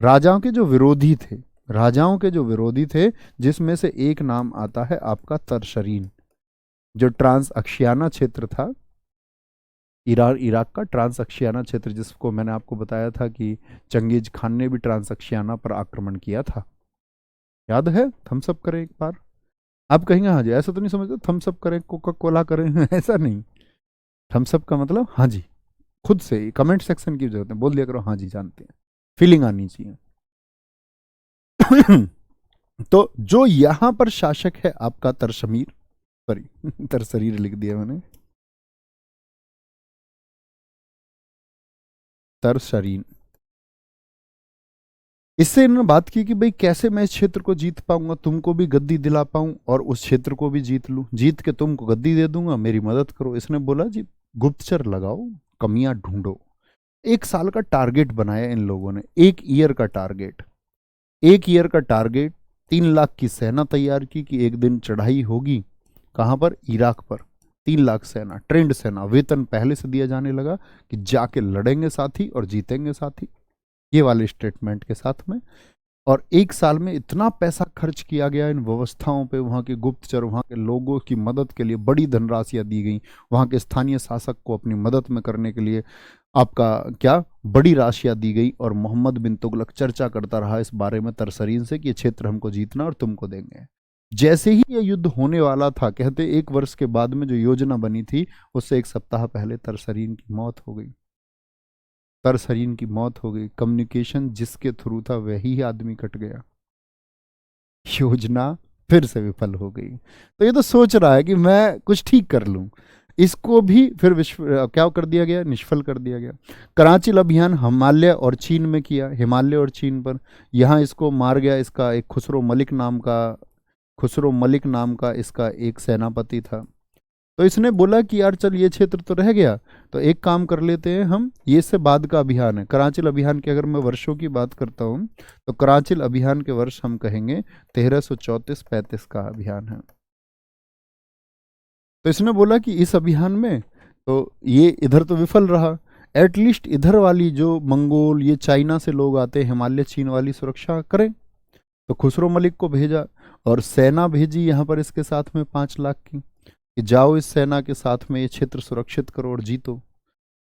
राजाओं के जो विरोधी थे, राजाओं के जो विरोधी थे, जिसमें से एक नाम आता है आपका तरशरीन, जो ट्रांस अक्शियाना क्षेत्र था, ईरान इराक का ट्रांस अक्शियाना क्षेत्र, जिसको मैंने आपको बताया था कि चंगेज खान ने भी ट्रांस अक्शियाना पर आक्रमण किया था। याद है? थम्स अप करें एक बार। आप कहेंगे हाँ जी, ऐसा तो नहीं समझते थम्स अप करें, कोका कोला करें ऐसा नहीं। थम्स अप का मतलब हाँ जी, खुद से कमेंट सेक्शन की जरूरत है, बोल दिया करो हाँ जी, जानते हैं, फीलिंग आनी चाहिए। तो जो यहां पर शासक है आपका तरशमीर, सॉरी तरशरीर लिख दिया मैंने, तरशरीन। इससे इन्होंने बात की कि भाई कैसे मैं इस क्षेत्र को जीत पाऊंगा, तुमको भी गद्दी दिला पाऊं और उस क्षेत्र को भी जीत लूं, जीत के तुमको गद्दी दे दूंगा, मेरी मदद करो। इसने बोला जी गुप्तचर लगाओ, कमियां ढूंढो। 1 साल का टारगेट बनाया इन लोगों ने, 1 ईयर का टारगेट, 1 ईयर का टारगेट। 3 लाख की सेना तैयार की कि एक दिन चढ़ाई होगी, कहां पर? इराक पर। 3 लाख सेना, ट्रेंड सेना, वेतन पहले से दिया जाने लगा कि जाके लड़ेंगे साथी और जीतेंगे साथी, ये वाले स्टेटमेंट के साथ में। और 1 साल में इतना पैसा खर्च किया गया इन व्यवस्थाओं पे, वहाँ के गुप्तचर, वहाँ के लोगों की मदद के लिए बड़ी धनराशियां दी गई, वहाँ के स्थानीय शासक को अपनी मदद में करने के लिए आपका क्या बड़ी राशियां दी गई। और मोहम्मद बिन तुगलक चर्चा करता रहा इस बारे में तरसरीन से कि ये क्षेत्र हमको जीतना और तुमको देंगे। जैसे ही ये युद्ध होने वाला था, कहते 1 वर्ष के बाद में जो योजना बनी थी, उससे 1 सप्ताह पहले तरसरीन की मौत हो गई। तरसरीन की मौत हो गई, कम्युनिकेशन जिसके थ्रू था वही आदमी कट गया, योजना फिर से विफल हो गई। तो ये तो सोच रहा है कि मैं कुछ ठीक कर लूं, इसको भी फिर क्या कर दिया गया, निष्फल कर दिया गया। कराचिल अभियान हिमालय और चीन में किया, हिमालय और चीन पर, यहाँ इसको मार गया। इसका एक खुसरो मलिक नाम का इसका एक सेनापति था। तो इसने बोला कि यार चल ये क्षेत्र तो रह गया, तो एक काम कर लेते हैं हम, ये इससे बाद का अभियान है। कराचिल अभियान की अगर मैं वर्षों की बात करता हूँ, तो कराचिल अभियान के वर्ष हम कहेंगे 1334-35 का अभियान है। तो इसने बोला कि इस अभियान में तो ये इधर तो विफल रहा, एटलीस्ट इधर वाली जो मंगोल, ये चाइना से लोग आते हैं, हिमालय चीन वाली सुरक्षा करें। तो खुसरो मलिक को भेजा और सेना भेजी यहाँ पर इसके साथ में 5 लाख की, कि जाओ इस सेना के साथ में ये क्षेत्र सुरक्षित करो और जीतो।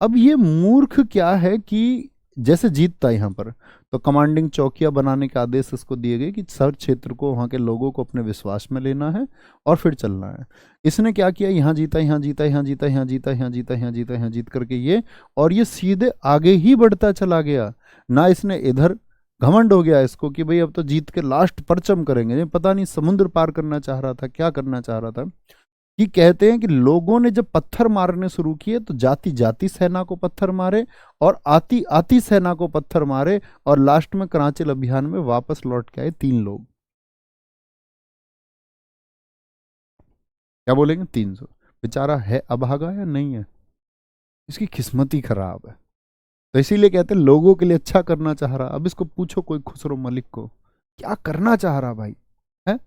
अब ये मूर्ख क्या है कि जैसे जीतता यहाँ पर, तो कमांडिंग चौकियां बनाने के आदेश इसको दिए गए कि सर क्षेत्र को, वहाँ के लोगों को अपने विश्वास में लेना है और फिर चलना है। इसने क्या किया, यहाँ जीता, यहाँ जीता, यहाँ जीता, यहाँ जीता, यहाँ जीता, यहाँ जीता, यहाँ जीत करके ये, और ये सीधे आगे ही बढ़ता चला गया ना। इसने इधर घमंड हो गया इसको कि भाई अब तो जीत के लास्ट परचम करेंगे, पता नहीं समुद्र पार करना चाह रहा था, क्या करना चाह रहा था। कि कहते हैं कि लोगों ने जब पत्थर मारने शुरू किए, तो जाति जाति सेना को पत्थर मारे और आती आती सेना को पत्थर मारे, और लास्ट में कराचिल अभियान में वापस लौट के आए 3 लोग। क्या बोलेंगे? 300। बेचारा है अभागा या नहीं है, इसकी किस्मत ही खराब है। तो इसीलिए कहते हैं लोगों के लिए अच्छा करना चाह रहा। अब इसको पूछो कोई खुसरो मलिक को, क्या करना चाह रहा भाई है,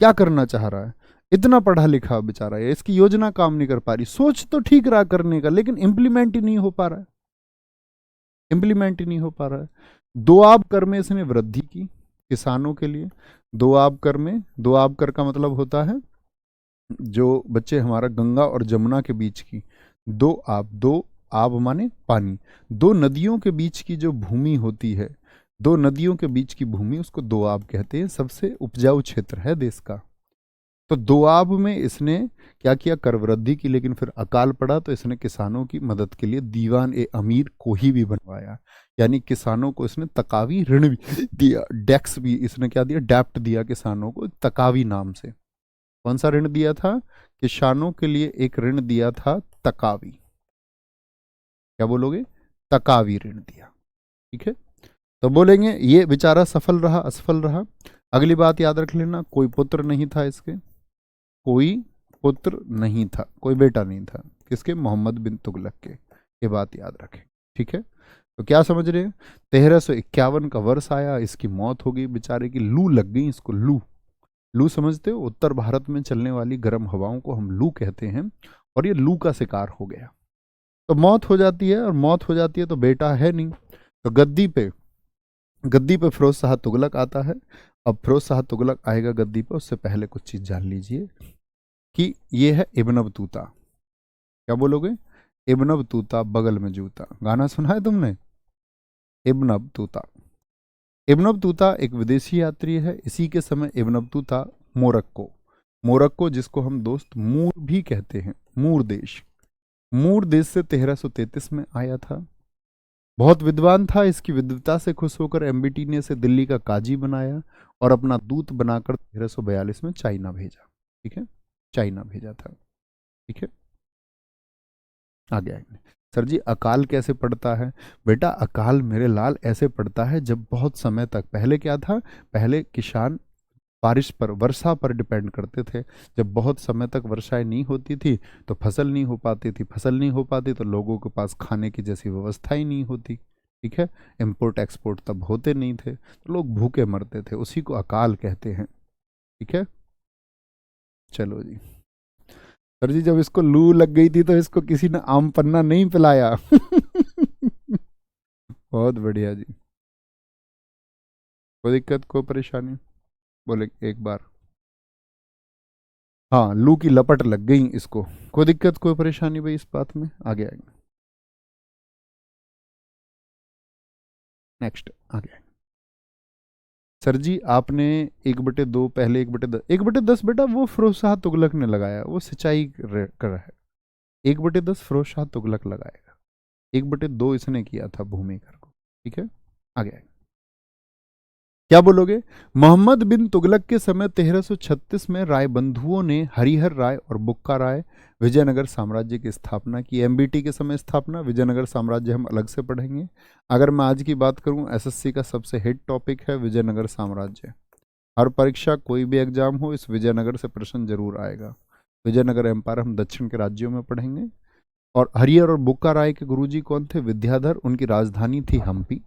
क्या करना चाह रहा है? इतना पढ़ा लिखा बेचारा है, इसकी योजना काम नहीं कर पा रही। सोच तो ठीक रहा करने का, लेकिन इंप्लीमेंट ही नहीं हो पा रहा है, इंप्लीमेंट ही नहीं हो पा रहा है। दोआब कर में इसने वृद्धि की किसानों के लिए। दोआब कर में, दोआब कर का मतलब होता है जो बच्चे हमारा गंगा और जमुना के बीच की, दो आब, दो आब माने पानी, दो नदियों के बीच की जो भूमि होती है, दो नदियों के बीच की भूमि, उसको दोआब कहते हैं। सबसे उपजाऊ क्षेत्र है देश का। तो दोआब में इसने क्या किया, कर वृद्धि की। लेकिन फिर अकाल पड़ा तो इसने किसानों की मदद के लिए दीवान ए अमीर कोही भी बनवाया, यानी किसानों को इसने तकावी ऋण भी दिया, डेक्स भी इसने क्या दिया, डेप्ट दिया किसानों को तकावी नाम से। कौन सा ऋण दिया था, किसानों के लिए एक ऋण दिया था तकावी। क्या बोलोगे, तकावी ऋण दिया। ठीक है, तो बोलेंगे ये बेचारा सफल रहा असफल रहा। अगली बात याद रख लेना, कोई पुत्र नहीं था इसके, कोई पुत्र नहीं था, कोई बेटा नहीं था किसके, मोहम्मद बिन तुगलक के। ये बात याद रखें। ठीक है, तो क्या समझ रहे हैं, 1351 का वर्ष आया, इसकी मौत हो गई बेचारे की, लू लग गई इसको। लू, लू समझते हो, उत्तर भारत में चलने वाली गर्म हवाओं को हम लू कहते हैं, और ये लू का शिकार हो गया। तो मौत हो जाती है, और मौत हो जाती है तो बेटा है नहीं, तो गद्दी पे फिरोज शाह तुगलक आता है। अब फिरोज शाह तुगलक आएगा गद्दी पे, उससे पहले कुछ चीज जान लीजिए कि ये है इब्न बतूता। क्या बोलोगे, इब्न बतूता बगल में जूता, गाना सुना है तुमने, इब्न बतूता। इब्न बतूता एक विदेशी यात्री है। इसी के समय इब्न बतूता मोरक्को, मोरक्को जिसको हम दोस्त मूर भी कहते हैं, मूर देश, मूर देश से 1333 में आया था। बहुत विद्वान था, इसकी विद्वता से खुश होकर एमबीटी ने इसे दिल्ली का काजी बनाया और अपना दूत बनाकर 1342 में चाइना भेजा। ठीक है, चाइना भेजा था। ठीक है, आगे आएंगे। सर जी अकाल कैसे पड़ता है, बेटा अकाल मेरे लाल ऐसे पड़ता है जब बहुत समय तक, पहले क्या था, पहले किसान बारिश पर, वर्षा पर डिपेंड करते थे। जब बहुत समय तक वर्षाएं नहीं होती थी तो फसल नहीं हो पाती थी, फसल नहीं हो पाती तो लोगों के पास खाने की जैसी व्यवस्था ही नहीं होती। ठीक है, इंपोर्ट एक्सपोर्ट तब होते नहीं थे तो लोग भूखे मरते थे, उसी को अकाल कहते हैं। ठीक है, चलो जी। सर जी जब इसको लू लग गई थी तो इसको किसी ने आम पन्ना नहीं पिलाया। बहुत बढ़िया जी, कोई दिक्कत कोई परेशानी, बोले एक बार। हाँ, लू की लपट लग गई इसको, कोई दिक्कत कोई परेशानी भाई इस बात में, आगे आएंगे। नेक्स्ट, आगे आएंगे। सर जी आपने 1/2 पहले 1/10, 1/10 बेटा वो फिरोज शाह तुगलक ने लगाया, वो सिंचाई कर रहा है। 1/10 फिरोज शाह तुगलक लगाएगा, 1/2 इसने किया था भूमि कर को। ठीक है, आगे आएंगे। क्या बोलोगे, मोहम्मद बिन तुगलक के समय 1336 में राय बंधुओं ने हरिहर राय और बुक्का राय विजयनगर साम्राज्य की स्थापना की। एमबीटी के समय स्थापना, विजयनगर साम्राज्य हम अलग से पढ़ेंगे। अगर मैं आज की बात करूं, एसएससी का सबसे हिट टॉपिक है विजयनगर साम्राज्य। हर परीक्षा कोई भी एग्जाम हो, इस विजयनगर से प्रश्न जरूर आएगा। विजयनगर एम्पायर हम दक्षिण के राज्यों में पढ़ेंगे। और हरिहर और बुक्का राय के गुरुजी कौन थे, विद्याधर, उनकी राजधानी थी हम्पी।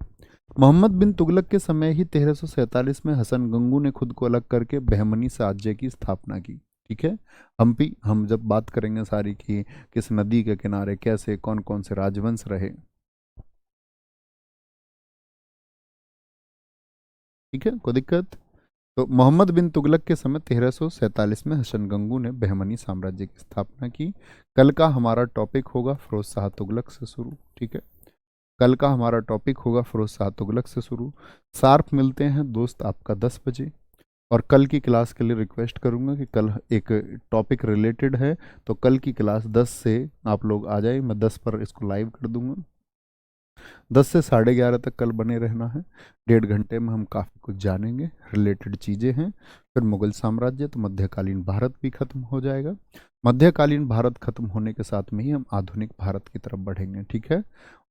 मोहम्मद बिन तुगलक के समय ही 1347 में हसन गंगू ने खुद को अलग करके बहमनी साम्राज्य की स्थापना की। ठीक है, हम्पी हम जब बात करेंगे सारी की, किस नदी के किनारे कैसे कौन कौन से राजवंश रहे। ठीक है, कोई दिक्कत। तो मोहम्मद बिन तुगलक के समय 1347 में हसन गंगू ने बहमनी साम्राज्य की स्थापना की। कल का हमारा टॉपिक होगा फिरोज शाह तुगलक से शुरू। ठीक है, कल का हमारा टॉपिक होगा फिरोज शाह तुगलक से शुरू। शार्प मिलते हैं दोस्त आपका 10 बजे। और कल की क्लास के लिए रिक्वेस्ट करूंगा कि कल एक टॉपिक रिलेटेड है, तो कल की क्लास 10 से आप लोग आ जाए, मैं 10 पर इसको लाइव कर दूंगा। 10 से 11:30 तक कल बने रहना है। 1.5 घंटे में हम काफ़ी कुछ जानेंगे, रिलेटेड चीज़ें हैं। फिर मुगल साम्राज्य, तो मध्यकालीन भारत भी खत्म हो जाएगा। मध्यकालीन भारत खत्म होने के साथ में ही हम आधुनिक भारत की तरफ बढ़ेंगे। ठीक है,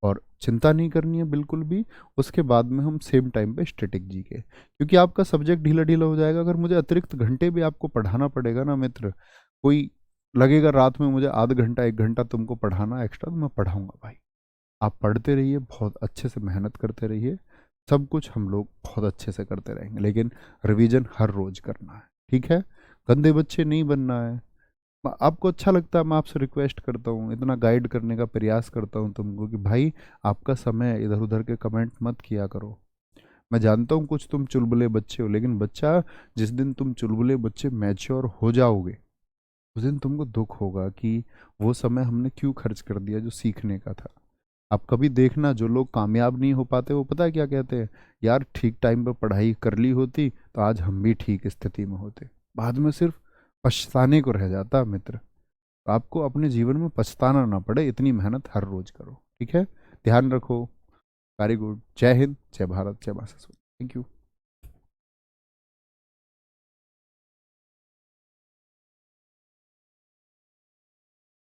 और चिंता नहीं करनी है बिल्कुल भी। उसके बाद में हम सेम टाइम पे स्टैटिक जी के, क्योंकि आपका सब्जेक्ट ढीला ढीला हो जाएगा। अगर मुझे अतिरिक्त घंटे भी आपको पढ़ाना पड़ेगा ना मित्र, कोई लगेगा रात में मुझे आधा घंटा 1 घंटा तुमको पढ़ाना एक्स्ट्रा, तो मैं पढ़ाऊंगा भाई। आप पढ़ते रहिए, बहुत अच्छे से मेहनत करते रहिए, सब कुछ हम लोग बहुत अच्छे से करते रहेंगे, लेकिन रिवीजन हर रोज करना है। ठीक है, गंदे बच्चे नहीं बनना है। आपको अच्छा लगता है, मैं आपसे रिक्वेस्ट करता हूँ, इतना गाइड करने का प्रयास करता हूँ तुमको कि भाई आपका समय इधर उधर के कमेंट मत किया करो। मैं जानता हूँ कुछ तुम चुलबुले बच्चे हो, लेकिन बच्चा, जिस दिन तुम चुलबुले बच्चे मैच्योर हो जाओगे, उस दिन तुमको दुख होगा कि वो समय हमने क्यों खर्च कर दिया जो सीखने का था। आप कभी देखना, जो लोग कामयाब नहीं हो पाते वो पता है क्या कहते हैं, यार ठीक टाइम पर पढ़ाई कर ली होती तो आज हम भी ठीक स्थिति में होते। बाद में सिर्फ पछताने को रह जाता मित्र। तो आपको अपने जीवन में पछताना ना पड़े, इतनी मेहनत हर रोज करो, ठीक है। ध्यान रखो। Very good. जय हिंद, जय भारत, जय मां सरस्वती। Thank you.